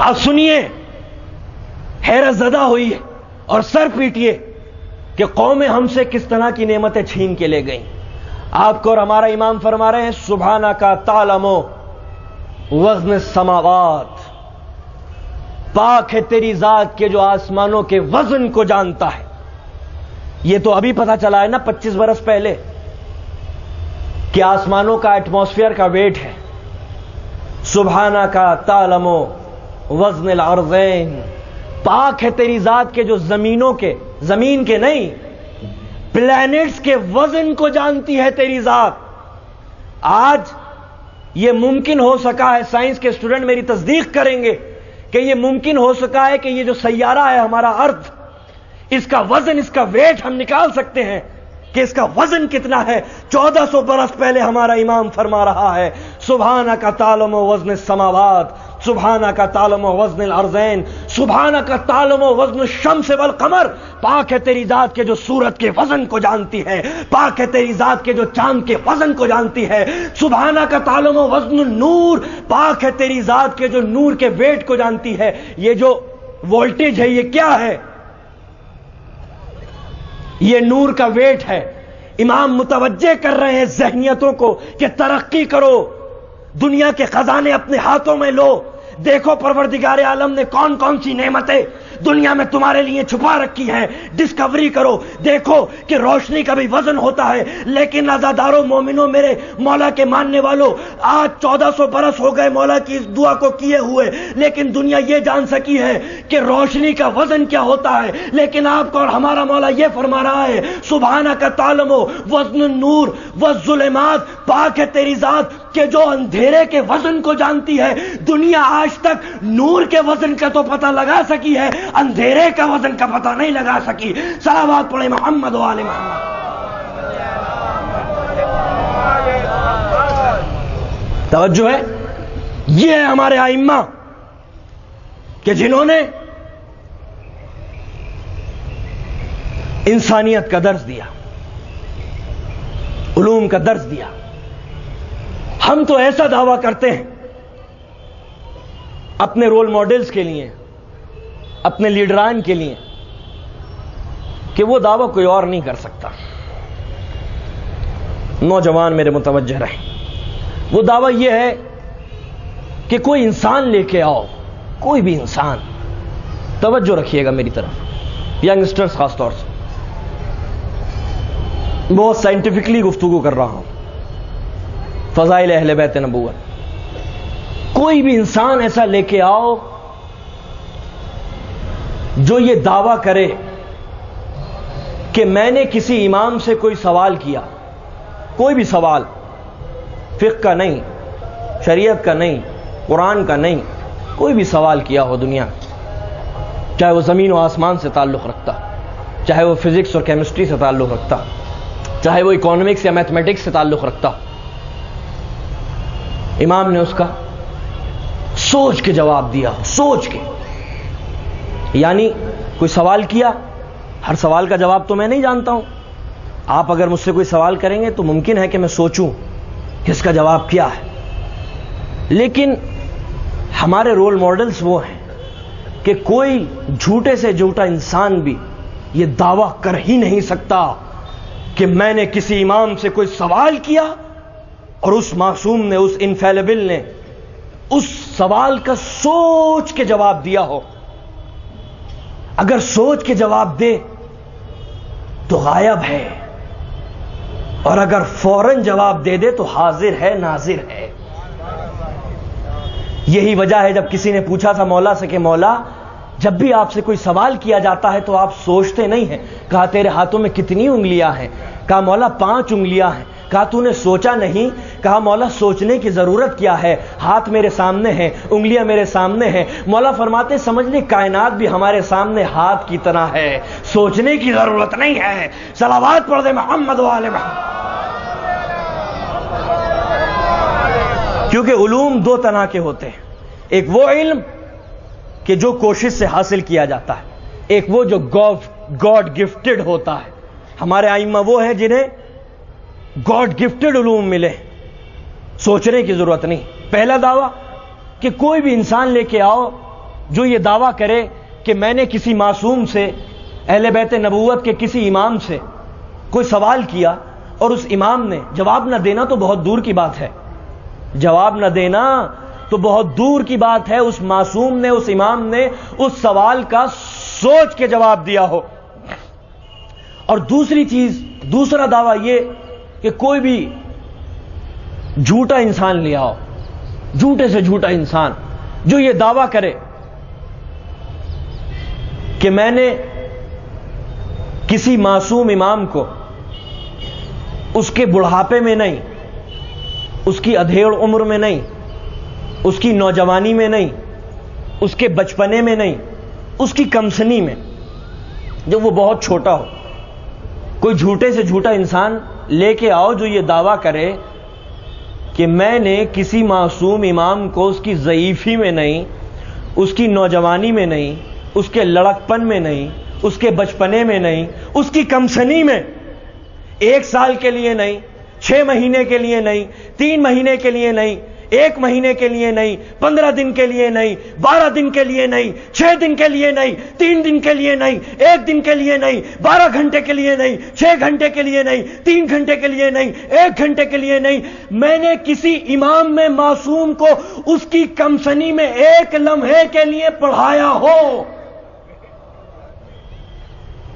اب سنیے، حیرت زدہ ہوئی ہے اور سر پیٹیے کہ قومیں ہم سے کس طرح کی نعمتیں چھین کے لے گئیں. آپ کو اور ہمارا امام فرما رہے ہیں، سبحانہ کا تعلم وزن السماوات. پاک ہے تیری ذات کے جو آسمانوں کے وزن کو جانتا ہے. یہ تو ابھی پتا چلا ہے نا 25 برس پہلے کہ آسمانوں کا ایٹماسفیئر کا ویٹ ہے. سبحانہ کا تعلم وزن الارضین. پاک ہے تیری ذات کے جو زمینوں کے، زمین کے نہیں، پلانٹس کے وزن کو جانتی ہے تیری ذات. آج یہ ممکن ہو سکا ہے، سائنس کے اسٹوڈنٹ میری تصدیق کریں گے کہ یہ ممکن ہو سکا ہے کہ یہ جو سیارہ ہے ہمارا ارتھ، اس کا وزن، اس کا ویٹ ہم نکال سکتے ہیں کہ اس کا وزن کتنا ہے. 1400 برس پہلے ہمارا امام فرما رہا ہے، سبحانہ کا تعلم وزن السماوات، سبحانہ کا تعلم وزن الارضین، سبحانہ کا تعلم وزن الشمس والقمر. پاک ہے تیری ذات کے جو سورج کے وزن کو جانتی ہے، پاک ہے تیری ذات کے جو چاند کے وزن کو جانتی ہے. سبحانہ کا تعلم وزن النور. پاک ہے تیری ذات کے جو نور کے ویٹ کو جانتی ہے. یہ جو وولٹیج ہے یہ کیا ہے؟ یہ نور کا ویٹ ہے. امام متوجہ کر رہے ہیں ذہنیتوں کو کہ ترقی کرو، دنیا کے خزانے اپنے ہاتھوں میں لو، دیکھو پروردگار عالم نے کون کون سی نعمتیں دنیا میں تمہارے لیے چھپا رکھی ہیں، ڈسکوری کرو، دیکھو کہ روشنی کا بھی وزن ہوتا ہے۔ لیکن عزاداروں، مومنوں، میرے مولا کے ماننے والوں، آج 1400 برس ہو گئے مولا کی اس دعا کو کیے ہوئے، لیکن دنیا یہ جان سکی ہے کہ روشنی کا وزن کیا ہوتا ہے۔ لیکن آپ کو اور ہمارا مولا یہ فرما رہا ہے، سبحانک تعلم وزن النور والظلمات، پاک ہے تیری ذات کہ جو اندھیرے کے وزن کو جانتی ہے۔ دنیا آج تک نور کے وزن کا تو پتہ لگا سکی ہے، اندھیرے کا وزن کا پتہ نہیں لگا سکی۔ صلوات پڑھیں محمد و آل محمد۔ توجہ ہے، یہ ہے ہمارے ائمہ کہ جنہوں نے انسانیت کا درس دیا، علوم کا درس دیا۔ ہم تو ایسا دعویٰ کرتے ہیں اپنے رول ماڈلز کے لیے، اپنے لیڈران کے لیے، کہ وہ دعویٰ کوئی اور نہیں کر سکتا۔ نوجوان میرے متوجہ رہیں، وہ دعویٰ یہ ہے کہ کوئی انسان لے کے آؤ، کوئی بھی انسان۔ توجہ رکھیے گا میری طرف، ینگسٹرز خاص طور سے، بہت سائنٹیفکلی گفتگو کر رہا ہوں، فضائل اہل بیت نبوت۔ کوئی بھی انسان ایسا لے کے آؤ جو یہ دعویٰ کرے کہ میں نے کسی امام سے کوئی سوال کیا، کوئی بھی سوال، فقہ کا نہیں، شریعت کا نہیں، قرآن کا نہیں، کوئی بھی سوال کیا ہو دنیا، چاہے وہ زمین و آسمان سے تعلق رکھتا، چاہے وہ فزکس اور کیمسٹری سے تعلق رکھتا، چاہے وہ اکانومکس یا میتھمیٹکس سے تعلق رکھتا، امام نے اس کا سوچ کے جواب دیا، سوچ کے۔ یعنی کوئی سوال کیا، ہر سوال کا جواب تو میں نہیں جانتا ہوں، آپ اگر مجھ سے کوئی سوال کریں گے تو ممکن ہے کہ میں سوچوں کہ اس کا جواب کیا ہے۔ لیکن ہمارے رول ماڈلز وہ ہیں کہ کوئی جھوٹے سے جھوٹا انسان بھی یہ دعویٰ کر ہی نہیں سکتا کہ میں نے کسی امام سے کوئی سوال کیا اور اس معصوم نے، اس انفیلیبل نے اس سوال کا سوچ کے جواب دیا ہو۔ اگر سوچ کے جواب دے تو غائب ہے، اور اگر فوراً جواب دے دے تو حاضر ہے، ناظر ہے۔ یہی وجہ ہے جب کسی نے پوچھا تھا مولا سے کہ مولا جب بھی آپ سے کوئی سوال کیا جاتا ہے تو آپ سوچتے نہیں ہیں، کہا تیرے ہاتھوں میں کتنی انگلیاں ہیں؟ کہا مولا 5 انگلیاں ہیں۔ کہا تو نے سوچا نہیں؟ کہا مولا سوچنے کی ضرورت کیا ہے، ہاتھ میرے سامنے ہیں، انگلیاں میرے سامنے ہیں۔ مولا فرماتے سمجھ لے کائنات بھی ہمارے سامنے ہاتھ کی طرح ہے، سوچنے کی ضرورت نہیں ہے۔ صلوات پڑھ دے محمد و آل محمد۔ کیونکہ علوم 2 طرح کے ہوتے ہیں، ایک وہ علم کہ جو کوشش سے حاصل کیا جاتا ہے، ایک وہ جو گاڈ گفٹڈ ہوتا ہے۔ ہمارے ائمہ وہ ہیں جنہیں گاڈ گفٹڈ علوم ملے، سوچنے کی ضرورت نہیں۔ پہلا دعویٰ کہ کوئی بھی انسان لے کے آؤ جو یہ دعویٰ کرے کہ میں نے کسی معصوم سے، اہل بیت نبوت کے کسی امام سے کوئی سوال کیا اور اس امام نے جواب نہ دینا تو بہت دور کی بات ہے، جواب نہ دینا تو بہت دور کی بات ہے، اس معصوم نے، اس امام نے اس سوال کا سوچ کے جواب دیا ہو۔ اور دوسری چیز، دوسرا دعویٰ یہ کہ کوئی بھی جھوٹا انسان لے آؤ، جھوٹے سے جھوٹا انسان جو یہ دعویٰ کرے کہ میں نے کسی معصوم امام کو اس کے بڑھاپے میں نہیں، اس کی ادھیڑ عمر میں نہیں، اس کی نوجوانی میں نہیں، اس کے بچپنے میں نہیں، اس کی کمسنی میں، جب وہ بہت چھوٹا ہو، کوئی جھوٹے سے جھوٹا انسان لے کے آؤ جو یہ دعویٰ کرے کہ میں نے کسی معصوم امام کو اس کی ضعیفی میں نہیں، اس کی نوجوانی میں نہیں، اس کے لڑکپن میں نہیں، اس کے بچپنے میں نہیں، اس کی کمسنی میں 1 سال کے لیے نہیں، 6 مہینے کے لیے نہیں، 3 مہینے کے لیے نہیں، 1 مہینے کے لیے نہیں، 15 دن کے لیے نہیں، 12 دن کے لیے نہیں، 6 دن کے لیے نہیں، 3 دن کے لیے نہیں، 1 دن کے لیے نہیں، 12 گھنٹے کے لیے نہیں، 6 گھنٹے کے لیے نہیں، 3 گھنٹے کے لیے نہیں، 1 گھنٹے کے لیے نہیں. میں نے کسی امام میں معصوم کو اس کی کمسنی میں 1 لمحے کے لیے پڑھایا ہو.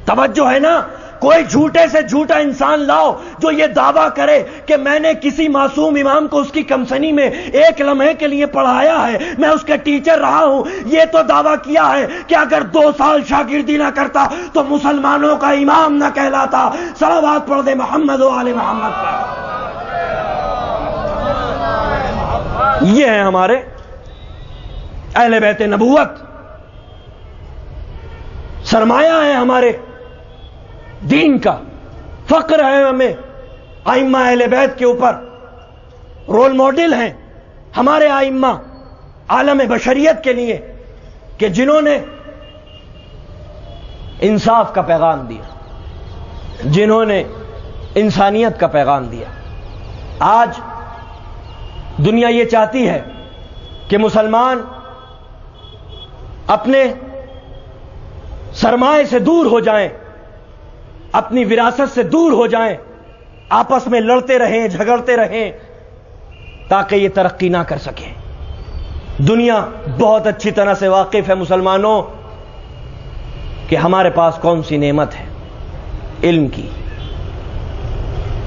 توجہ ہے نا؟ کوئی جھوٹے سے جھوٹا انسان لاؤ جو یہ دعویٰ کرے کہ میں نے کسی معصوم امام کو اس کی کمسنی میں 1 لمحے کے لیے پڑھایا ہے، میں اس کا ٹیچر رہا ہوں. یہ تو دعویٰ کیا ہے کہ اگر 2 سال شاگردی نہ کرتا تو مسلمانوں کا امام نہ کہلاتا. صلوات پڑھ دے محمد و آل محمد پر. یہ ہیں ہمارے اہل بیت نبوت، سرمایہ ہے ہمارے دین کا، فخر ہے ہمیں ائمہ اہل بیت کے اوپر، رول ماڈل ہیں ہمارے ائمہ عالم بشریت کے لیے کہ جنہوں نے انصاف کا پیغام دیا، جنہوں نے انسانیت کا پیغام دیا. آج دنیا یہ چاہتی ہے کہ مسلمان اپنے سرمایہ سے دور ہو جائیں، اپنی وراثت سے دور ہو جائیں، آپس میں لڑتے رہیں، جھگڑتے رہیں تاکہ یہ ترقی نہ کر سکیں. دنیا بہت اچھی طرح سے واقف ہے مسلمانوں کہ ہمارے پاس کون سی نعمت ہے، علم کی.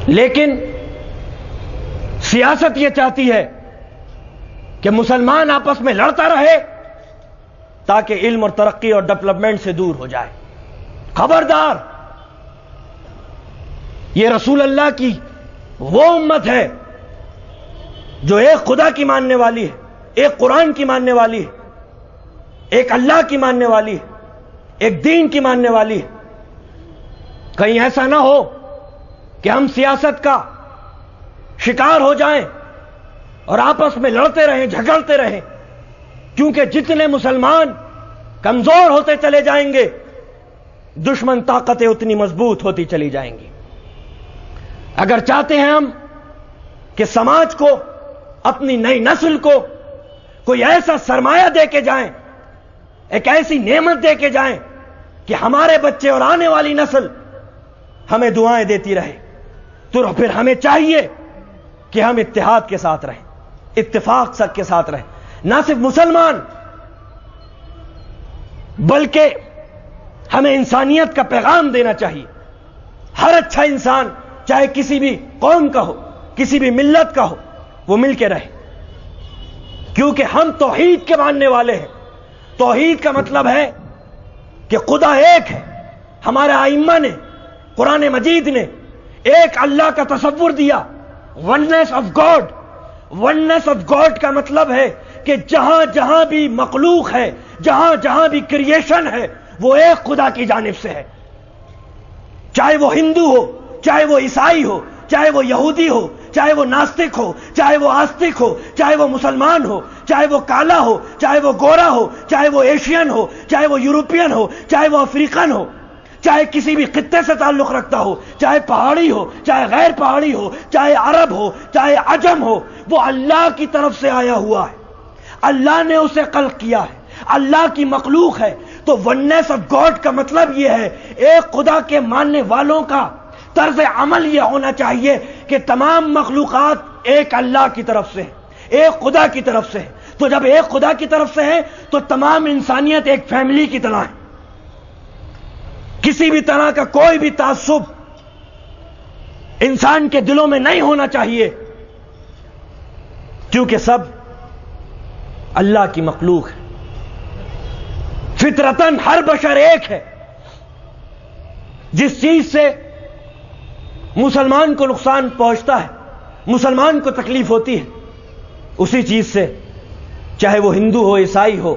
لیکن سیاست یہ چاہتی ہے کہ مسلمان آپس میں لڑتا رہے تاکہ علم اور ترقی اور ڈیولپمنٹ سے دور ہو جائے. خبردار، یہ رسول اللہ کی وہ امت ہے جو ایک خدا کی ماننے والی ہے، ایک قرآن کی ماننے والی ہے، ایک اللہ کی ماننے والی ہے، ایک دین کی ماننے والی ہے. کہیں ایسا نہ ہو کہ ہم سیاست کا شکار ہو جائیں اور آپس میں لڑتے رہیں، جھگڑتے رہیں، کیونکہ جتنے مسلمان کمزور ہوتے چلے جائیں گے دشمن طاقتیں اتنی مضبوط ہوتی چلی جائیں گی. اگر چاہتے ہیں ہم کہ سماج کو، اپنی نئی نسل کو کوئی ایسا سرمایہ دے کے جائیں، ایک ایسی نعمت دے کے جائیں کہ ہمارے بچے اور آنے والی نسل ہمیں دعائیں دیتی رہے، تو پھر ہمیں چاہیے کہ ہم اتحاد کے ساتھ رہیں، اتفاق سب کے ساتھ رہیں. نہ صرف مسلمان بلکہ ہمیں انسانیت کا پیغام دینا چاہیے. ہر اچھا انسان چاہے کسی بھی قوم کا ہو، کسی بھی ملت کا ہو، وہ مل کے رہے، کیونکہ ہم توحید کے ماننے والے ہیں. توحید کا مطلب ہے کہ خدا ایک ہے. ہمارے ائمہ نے، قرآن مجید نے ایک اللہ کا تصور دیا، oneness of God. Oneness of God کا مطلب ہے کہ جہاں جہاں بھی مخلوق ہے، جہاں جہاں بھی کریشن ہے، وہ ایک خدا کی جانب سے ہے. چاہے وہ ہندو ہو، چاہے وہ عیسائی ہو، چاہے وہ یہودی ہو، چاہے وہ ناستک ہو، چاہے وہ آستک ہو، چاہے وہ مسلمان ہو، چاہے وہ کالا ہو، چاہے وہ گورا ہو، چاہے وہ ایشین ہو، چاہے وہ یورپین ہو، چاہے وہ افریقن ہو، چاہے کسی بھی خطے سے تعلق رکھتا ہو، چاہے پہاڑی ہو، چاہے غیر پہاڑی ہو، چاہے عرب ہو، چاہے عجم ہو، وہ اللہ کی طرف سے آیا ہوا ہے. اللہ نے اسے خلق کیا ہے، اللہ کی مخلوق ہے. تو وننس آف گاڈ کا مطلب یہ ہے، ایک خدا کے ماننے والوں کا طرز عمل یہ ہونا چاہیے کہ تمام مخلوقات ایک اللہ کی طرف سے ہے، ایک خدا کی طرف سے ہے. تو جب ایک خدا کی طرف سے ہے تو تمام انسانیت ایک فیملی کی طرح ہے. کسی بھی طرح کا کوئی بھی تعصب انسان کے دلوں میں نہیں ہونا چاہیے، کیونکہ سب اللہ کی مخلوق ہے. فطرتاً ہر بشر ایک ہے. جس چیز سے مسلمان کو نقصان پہنچتا ہے، مسلمان کو تکلیف ہوتی ہے، اسی چیز سے چاہے وہ ہندو ہو، عیسائی ہو،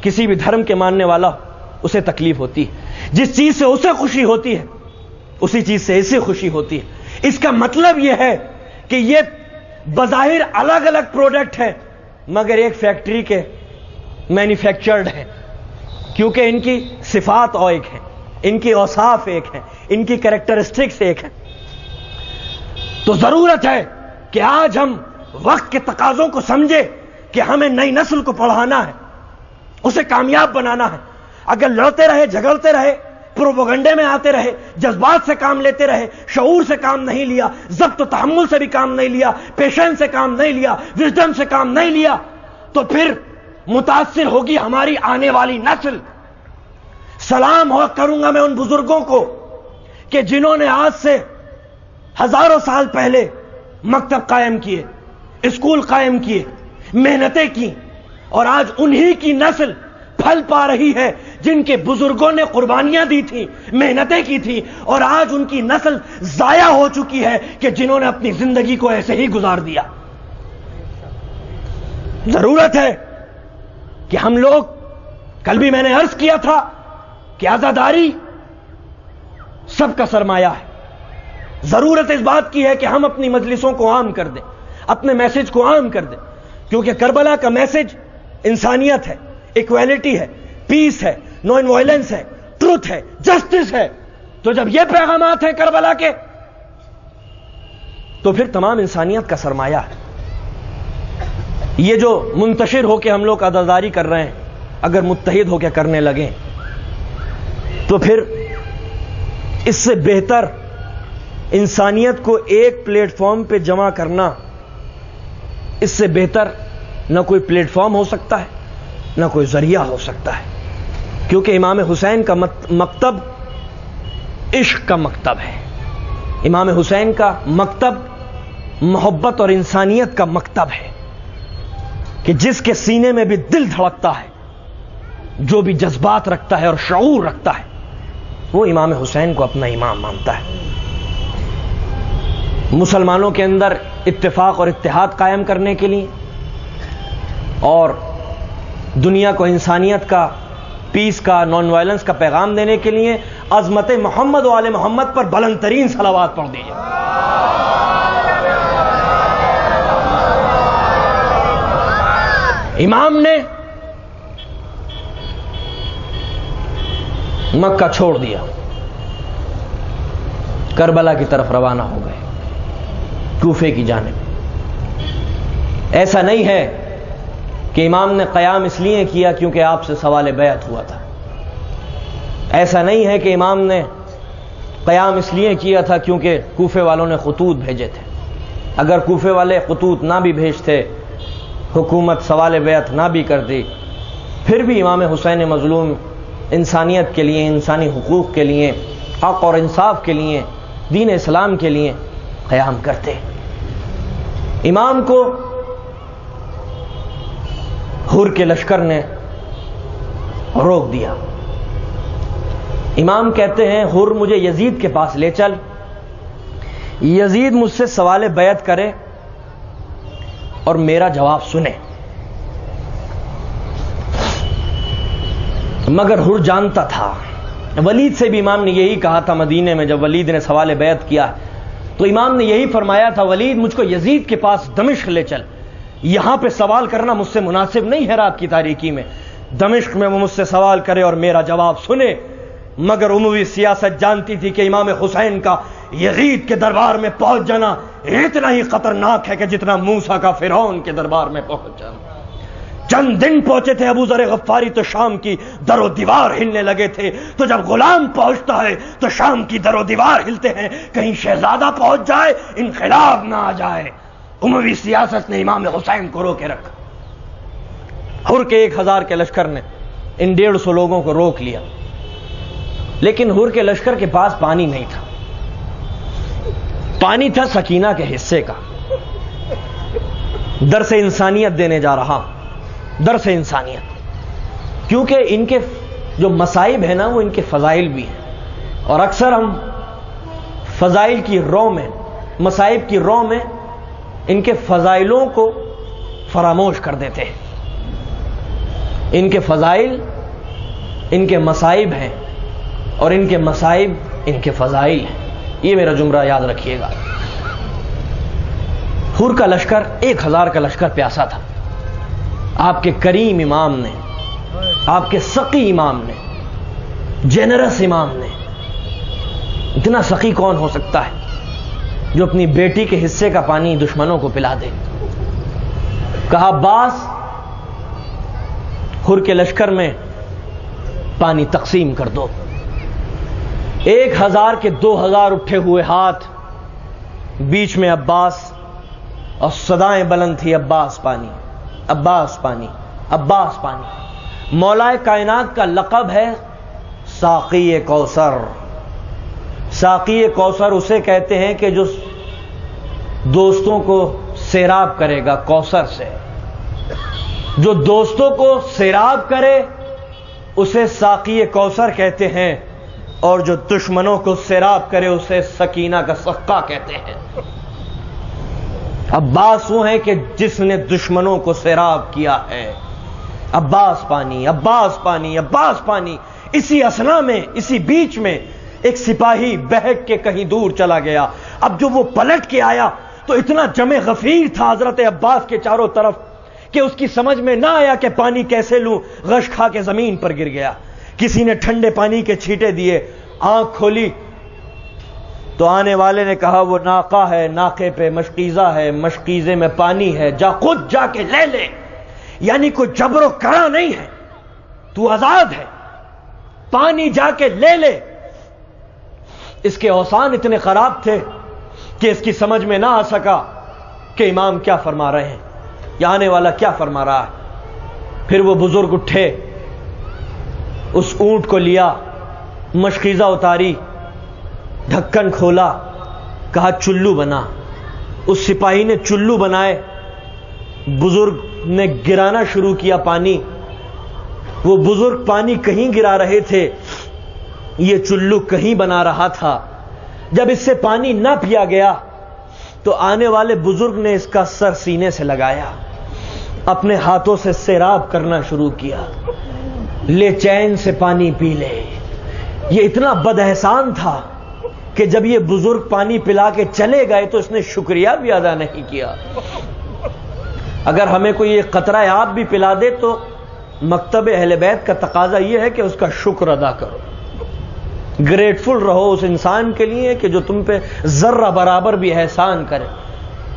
کسی بھی دھرم کے ماننے والا ہو، اسے تکلیف ہوتی ہے. جس چیز سے اسے خوشی ہوتی ہے اسی چیز سے اسے خوشی ہوتی ہے. اس کا مطلب یہ ہے کہ یہ بظاہر الگ الگ پروڈکٹ ہیں مگر ایک فیکٹری کے مینوفیکچرڈ ہیں، کیونکہ ان کی صفات ایک ہیں، ان کی اوصاف ایک ہیں، ان کی کریکٹرسٹکس ایک ہیں. تو ضرورت ہے کہ آج ہم وقت کے تقاضوں کو سمجھے کہ ہمیں نئی نسل کو پڑھانا ہے، اسے کامیاب بنانا ہے، اگر لڑتے رہے، جھگڑتے رہے، پروپیگنڈے میں آتے رہے، جذبات سے کام لیتے رہے، شعور سے کام نہیں لیا، ضبط و تحمل سے بھی کام نہیں لیا، پیشنس سے کام نہیں لیا، وژڈم سے کام نہیں لیا، تو پھر متاثر ہوگی ہماری آنے والی نسل۔ سلام ہو کروں گا میں ان بزرگوں کو کہ جنہوں نے آج سے ہزاروں سال پہلے مکتب قائم کیے، اسکول قائم کیے، محنتیں کی، اور آج انہی کی نسل پھل پا رہی ہے جن کے بزرگوں نے قربانیاں دی تھیں، محنتیں کی تھی، اور آج ان کی نسل ضائع ہو چکی ہے کہ جنہوں نے اپنی زندگی کو ایسے ہی گزار دیا۔ ضرورت ہے کہ ہم لوگ، کل بھی میں نے عرض کیا تھا کہ عزاداری سب کا سرمایہ ہے، ضرورت اس بات کی ہے کہ ہم اپنی مجلسوں کو عام کر دیں، اپنے میسج کو عام کر دیں، کیونکہ کربلا کا میسج انسانیت ہے، ایکویلٹی ہے، پیس ہے، نان وائلنس ہے، ٹروتھ ہے، جسٹس ہے۔ تو جب یہ پیغامات ہیں کربلا کے، تو پھر تمام انسانیت کا سرمایہ ہے۔ یہ جو منتشر ہو کے ہم لوگ عزاداری کر رہے ہیں، اگر متحد ہو کے کرنے لگیں تو پھر اس سے بہتر انسانیت کو ایک پلیٹ فارم پہ جمع کرنا، اس سے بہتر نہ کوئی پلیٹ فارم ہو سکتا ہے، نہ کوئی ذریعہ ہو سکتا ہے، کیونکہ امام حسین کا مکتب عشق کا مکتب ہے، امام حسین کا مکتب محبت اور انسانیت کا مکتب ہے، کہ جس کے سینے میں بھی دل دھڑکتا ہے، جو بھی جذبات رکھتا ہے اور شعور رکھتا ہے، وہ امام حسین کو اپنا امام مانتا ہے۔ مسلمانوں کے اندر اتفاق اور اتحاد قائم کرنے کے لیے اور دنیا کو انسانیت کا، پیس کا، نان وائلنس کا پیغام دینے کے لیے عظمت محمد و آل محمد پر بلند ترین صلوات پڑھ دیجیے۔ امام نے مکہ چھوڑ دیا، کربلا کی طرف روانہ ہو گئے، کوفے کی جانب۔ ایسا نہیں ہے کہ امام نے قیام اس لیے کیا کیونکہ آپ سے سوال بیعت ہوا تھا، ایسا نہیں ہے کہ امام نے قیام اس لیے کیا تھا کیونکہ کوفے والوں نے خطوط بھیجے تھے۔ اگر کوفے والے خطوط نہ بھی بھیجتے، حکومت سوال بیعت نہ بھی کرتی، پھر بھی امام حسین مظلوم انسانیت کے لیے، انسانی حقوق کے لیے، حق اور انصاف کے لیے، دین اسلام کے لیے قیام کرتے۔ امام کو حر کے لشکر نے روک دیا۔ امام کہتے ہیں حر مجھے یزید کے پاس لے چل، یزید مجھ سے سوال بیعت کرے اور میرا جواب سنے۔ مگر حر جانتا تھا، ولید سے بھی امام نے یہی کہا تھا مدینے میں، جب ولید نے سوال بیعت کیا تو امام نے یہی فرمایا تھا، ولید مجھ کو یزید کے پاس دمشق لے چل، یہاں پہ سوال کرنا مجھ سے مناسب نہیں ہے رات کی تاریکی میں، دمشق میں وہ مجھ سے سوال کرے اور میرا جواب سنے۔ مگر اموی سیاست جانتی تھی کہ امام حسین کا یزید کے دربار میں پہنچ جانا اتنا ہی خطرناک ہے کہ جتنا موسیٰ کا فرعون کے دربار میں پہنچ جانا۔ چند دن پہنچے تھے ابو ذر غفاری تو شام کی در و دیوار ہلنے لگے تھے، تو جب غلام پہنچتا ہے تو شام کی در و دیوار ہلتے ہیں، کہیں شہزادہ پہنچ جائے، انقلاب نہ آ جائے۔ اموی سیاست نے امام حسین کو روکے رکھا۔ حر کے 1000 کے لشکر نے ان 150 لوگوں کو روک لیا، لیکن حر کے لشکر کے پاس پانی نہیں تھا، پانی تھا سکینہ کے حصے کا۔ درس انسانیت دینے جا رہا، درس انسانیت، کیونکہ ان کے جو مصائب ہیں نا وہ ان کے فضائل بھی ہیں، اور اکثر ہم فضائل کی رو میں، مصائب کی رو میں ان کے فضائلوں کو فراموش کر دیتے ہیں۔ ان کے فضائل ان کے مصائب ہیں اور ان کے مصائب ان کے فضائل ہیں، یہ میرا جملہ یاد رکھیے گا۔ حر کا لشکر 1000 کا لشکر پیاسا تھا، آپ کے کریم امام نے، آپ کے سقی امام نے، جنرس امام نے، اتنا سخی کون ہو سکتا ہے جو اپنی بیٹی کے حصے کا پانی دشمنوں کو پلا دے؟ کہا عباس حر کے لشکر میں پانی تقسیم کر دو. 1000 کے 2000 اٹھے ہوئے ہاتھ، بیچ میں عباس، اور صدائیں بلند تھی عباس پانی، عباس پانی، عباس پانی. مولا کائنات کا لقب ہے ساقی کوثر. ساقی کوثر اسے کہتے ہیں کہ جو دوستوں کو سیراب کرے گا کوثر سے. جو دوستوں کو سیراب کرے اسے ساقی کوثر کہتے ہیں، اور جو دشمنوں کو سیراب کرے اسے سکینہ کا سقا کہتے ہیں. عباس وہ ہیں کہ جس نے دشمنوں کو سیراب کیا ہے. عباس پانی، عباس پانی، عباس پانی. اسی اثنا میں، اسی بیچ میں ایک سپاہی بہک کے کہیں دور چلا گیا. اب جو وہ پلٹ کے آیا تو اتنا جمع غفیر تھا حضرت عباس کے چاروں طرف کہ اس کی سمجھ میں نہ آیا کہ پانی کیسے لوں. غش کھا کے زمین پر گر گیا. کسی نے ٹھنڈے پانی کے چھینٹے دیے. آنکھ کھولی تو آنے والے نے کہا وہ ناقہ ہے، ناقے پہ مشکیزہ ہے، مشکیزے میں پانی ہے، جا خود جا کے لے لے. یعنی کوئی جبر و کرا نہیں ہے، تو آزاد ہے، پانی جا کے لے لے. اس کے اوسان اتنے خراب تھے کہ اس کی سمجھ میں نہ آ سکا کہ امام کیا فرما رہے ہیں یا آنے والا کیا فرما رہا ہے. پھر وہ بزرگ اٹھے، اس اونٹ کو لیا، مشکیزہ اتاری، ڈھکن کھولا، کہا چلو بنا. اس سپاہی نے چلو بنائے. بزرگ نے گرانا شروع کیا پانی. وہ بزرگ پانی کہیں گرا رہے تھے، یہ چلو کہیں بنا رہا تھا. جب اس سے پانی نہ پیا گیا تو آنے والے بزرگ نے اس کا سر سینے سے لگایا، اپنے ہاتھوں سے سیراب کرنا شروع کیا. لے چین سے پانی پی لے. یہ اتنا بد احسان تھا کہ جب یہ بزرگ پانی پلا کے چلے گئے تو اس نے شکریہ بھی ادا نہیں کیا. اگر ہمیں کوئی یہ قطرہ آب بھی پلا دے تو مکتب اہل بیت کا تقاضا یہ ہے کہ اس کا شکر ادا کرو. گریٹفل رہو اس انسان کے لیے کہ جو تم پہ ذرہ برابر بھی احسان کرے.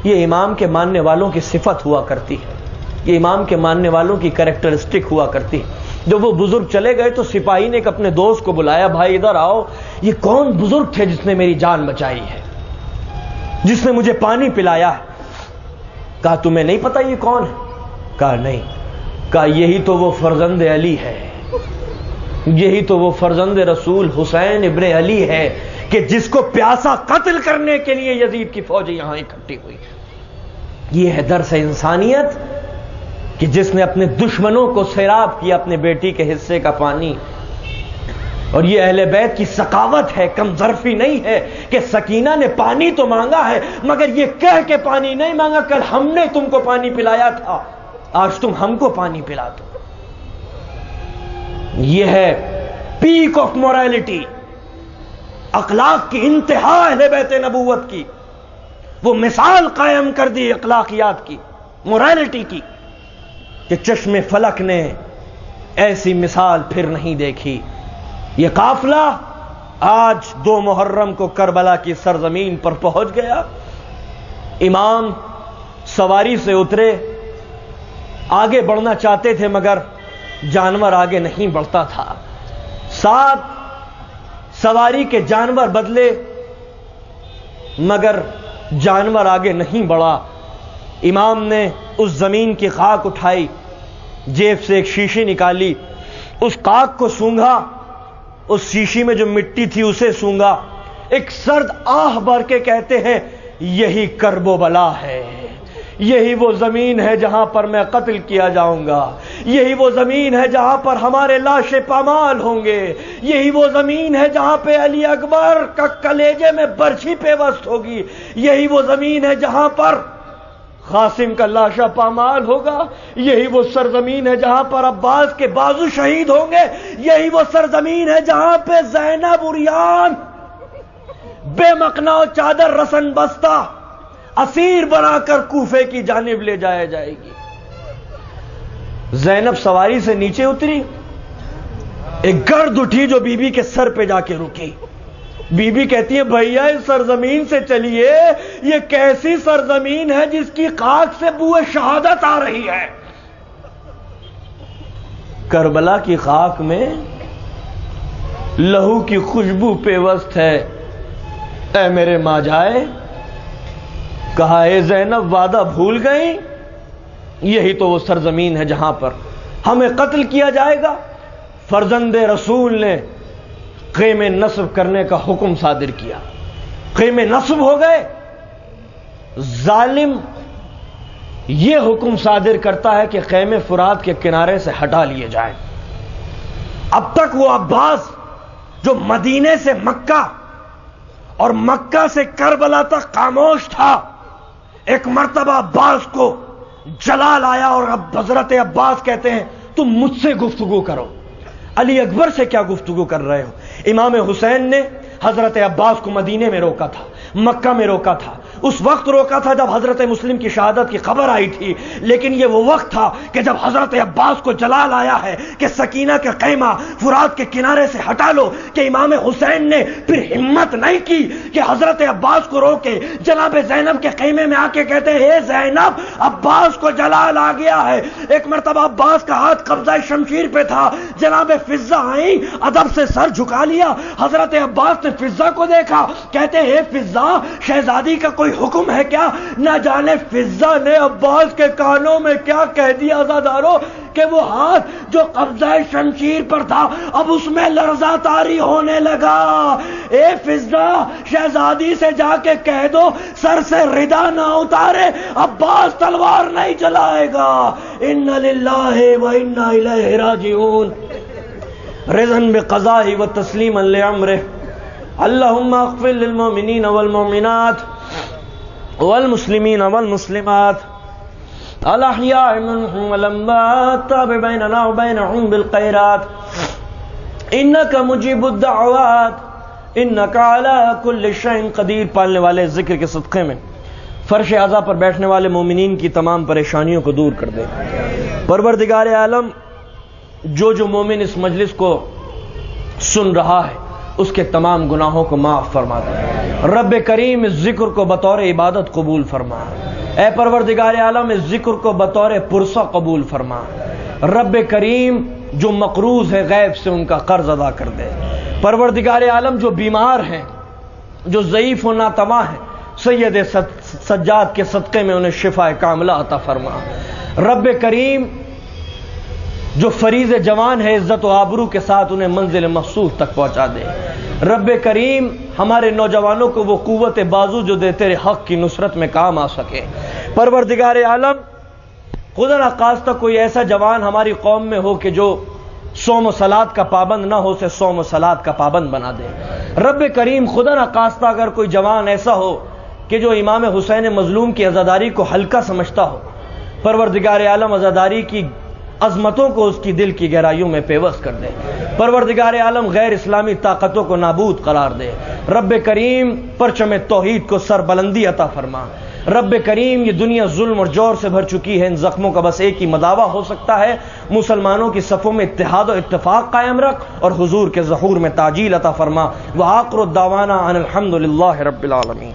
یہ امام کے ماننے والوں کی صفت ہوا کرتی ہے، یہ امام کے ماننے والوں کی کریکٹرسٹک ہوا کرتی ہے. جب وہ بزرگ چلے گئے تو سپاہی نے ایک اپنے دوست کو بلایا، بھائی ادھر آؤ، یہ کون بزرگ تھے جس نے میری جان بچائی ہے، جس نے مجھے پانی پلایا ہے؟ کہا تمہیں نہیں پتا یہ کون ہے؟ کہا نہیں. کہا یہی تو وہ فرزند علی ہے، یہی تو وہ فرزند رسول حسین ابن علی ہے کہ جس کو پیاسا قتل کرنے کے لیے یزید کی فوج یہاں اکٹھی ہوئی. یہ ہے درس انسانیت کہ جس نے اپنے دشمنوں کو سیراب کیا اپنے بیٹی کے حصے کا پانی. اور یہ اہل بیت کی سخاوت ہے، کم ظرفی نہیں ہے کہ سکینہ نے پانی تو مانگا ہے مگر یہ کہہ کے پانی نہیں مانگا کل ہم نے تم کو پانی پلایا تھا، آج تم ہم کو پانی پلا دو. یہ ہے پیک آف مورالٹی، اخلاق کی انتہا اہل بیت نبوت کی. وہ مثال قائم کر دی اخلاقیات کی، مورالٹی کی، کہ چشم فلک نے ایسی مثال پھر نہیں دیکھی. یہ قافلہ آج 2 محرم کو کربلا کی سرزمین پر پہنچ گیا. امام سواری سے اترے، آگے بڑھنا چاہتے تھے مگر جانور آگے نہیں بڑھتا تھا. 7 سواری کے جانور بدلے مگر جانور آگے نہیں بڑھا. امام نے اس زمین کی خاک اٹھائی، جیب سے ایک شیشی نکالی، اس خاک کو سونگھا، اس شیشی میں جو مٹی تھی اسے سونگھا. ایک سرد آہ بھر کے کہتے ہیں یہی کرب و بلا ہے، یہی وہ زمین ہے جہاں پر میں قتل کیا جاؤں گا، یہی وہ زمین ہے جہاں پر ہمارے لاشیں پامال ہوں گے، یہی وہ زمین ہے جہاں پہ علی اکبر کا کلیجے میں برچھی پیوست ہوگی، یہی وہ زمین ہے جہاں پر قاسم کا لاشا پامال ہوگا، یہی وہ سرزمین ہے جہاں پر عباس کے بازو شہید ہوں گے، یہی وہ سرزمین ہے جہاں پہ زینب عریان بے مقنا و چادر رسن بستہ اسیر بنا کر کوفے کی جانب لے جایا جائے گی. زینب سواری سے نیچے اتری، ایک گرد اٹھی جو بی بی کے سر پہ جا کے رکی. بی بی کہتی ہے بھیا اس سرزمین سے چلیے، یہ کیسی سرزمین ہے جس کی خاک سے بو شہادت آ رہی ہے؟ کربلا کی خاک میں لہو کی خوشبو پیوست ہے۔ اے میرے ماں جائے، کہا اے زینب وعدہ بھول گئی؟ یہی تو وہ سرزمین ہے جہاں پر ہمیں قتل کیا جائے گا۔ فرزند رسول نے خیمے نصب کرنے کا حکم صادر کیا، خیمے نصب ہو گئے۔ ظالم یہ حکم صادر کرتا ہے کہ خیمے فرات کے کنارے سے ہٹا لیے جائیں۔ اب تک وہ عباس جو مدینے سے مکہ اور مکہ سے کربلا تک خاموش تھا، ایک مرتبہ عباس کو جلال آیا اور اب حضرت عباس کہتے ہیں تم مجھ سے گفتگو کرو، علی اکبر سے کیا گفتگو کر رہے ہو؟ امام حسین نے حضرت عباس کو مدینے میں روکا تھا، مکہ میں روکا تھا، اس وقت روکا تھا جب حضرت مسلم کی شہادت کی خبر آئی تھی، لیکن یہ وہ وقت تھا کہ جب حضرت عباس کو جلال آیا ہے کہ سکینہ کے خیمہ فرات کے کنارے سے ہٹا لو، کہ امام حسین نے پھر ہمت نہیں کی کہ حضرت عباس کو روکے، جناب زینب کے خیمے میں آ کے کہتے ہیں اے زینب عباس کو جلال آ گیا ہے۔ ایک مرتبہ عباس کا ہاتھ قبضہ شمشیر پہ تھا، جناب فضہ آئیں، ادب سے سر جھکا لیا، حضرت عباس نے فضہ کو دیکھا، کہتے ہیں اے فضہ شہزادی کا کوئی حکم ہے کیا؟ نہ جانے فضہ نے عباس کے کانوں میں کیا کہہ دیا عزادارو کہ وہ ہاتھ جو قبضہ شمشیر پر تھا اب اس میں لرزہ طاری ہونے لگا۔ اے فضہ شہزادی سے جا کے کہہ دو سر سے ردا نہ اتارے، عباس تلوار نہیں چلائے گا۔ ان للہ و انا الیہ راجعون، رضا بقضاء و تسلیما لامرہ، اللہم اغفر للمؤمنین والمؤمنات والمسلمین والمسلمات الاحیاء منهم والاموات تاب بیننا وبینہم بالخیرات انک مجیب الدعوات انک علی کل شیء قدیر۔ پالنے والے ذکر کے صدقے میں فرش اعضا پر بیٹھنے والے مومنین کی تمام پریشانیوں کو دور کر دے۔ پروردگار عالم جو مومن اس مجلس کو سن رہا ہے اس کے تمام گناہوں کو معاف فرما دے۔ رب کریم اس ذکر کو بطور عبادت قبول فرما۔ اے پروردگار عالم اس ذکر کو بطور پرسہ قبول فرما۔ رب کریم جو مقروض ہے غیب سے ان کا قرض ادا کر دے۔ پروردگار عالم جو بیمار ہیں، جو ضعیف و ناتواں ہیں، سید سجاد کے صدقے میں انہیں شفا کاملہ عطا فرما۔ رب کریم جو فریض جوان ہے عزت و آبرو کے ساتھ انہیں منزل مقصود تک پہنچا دے۔ رب کریم ہمارے نوجوانوں کو وہ قوت بازو جو دے تیرے حق کی نصرت میں کام آ سکے۔ پروردگار عالم خدا نخواستہ کوئی ایسا جوان ہماری قوم میں ہو کہ جو صوم و صلات کا پابند نہ ہو، اسے صوم و صلات کا پابند بنا دے۔ رب کریم خدا نخواستہ اگر کوئی جوان ایسا ہو کہ جو امام حسین مظلوم کی عزاداری کو ہلکا سمجھتا ہو، پروردگار عالم عزاداری کی عظمتوں کو اس کی دل کی گہرائیوں میں پیوست کر دے۔ پروردگار عالم غیر اسلامی طاقتوں کو نابود قرار دے۔ رب کریم پرچم توحید کو سر بلندی عطا فرما۔ رب کریم یہ دنیا ظلم اور جور سے بھر چکی ہے، ان زخموں کا بس ایک ہی مداوع ہو سکتا ہے، مسلمانوں کی صفوں میں اتحاد و اتفاق قائم رکھ اور حضور کے ظہور میں تعجیل عطا فرما۔ وآخر الدعوانا ان الحمد للہ رب العالمین۔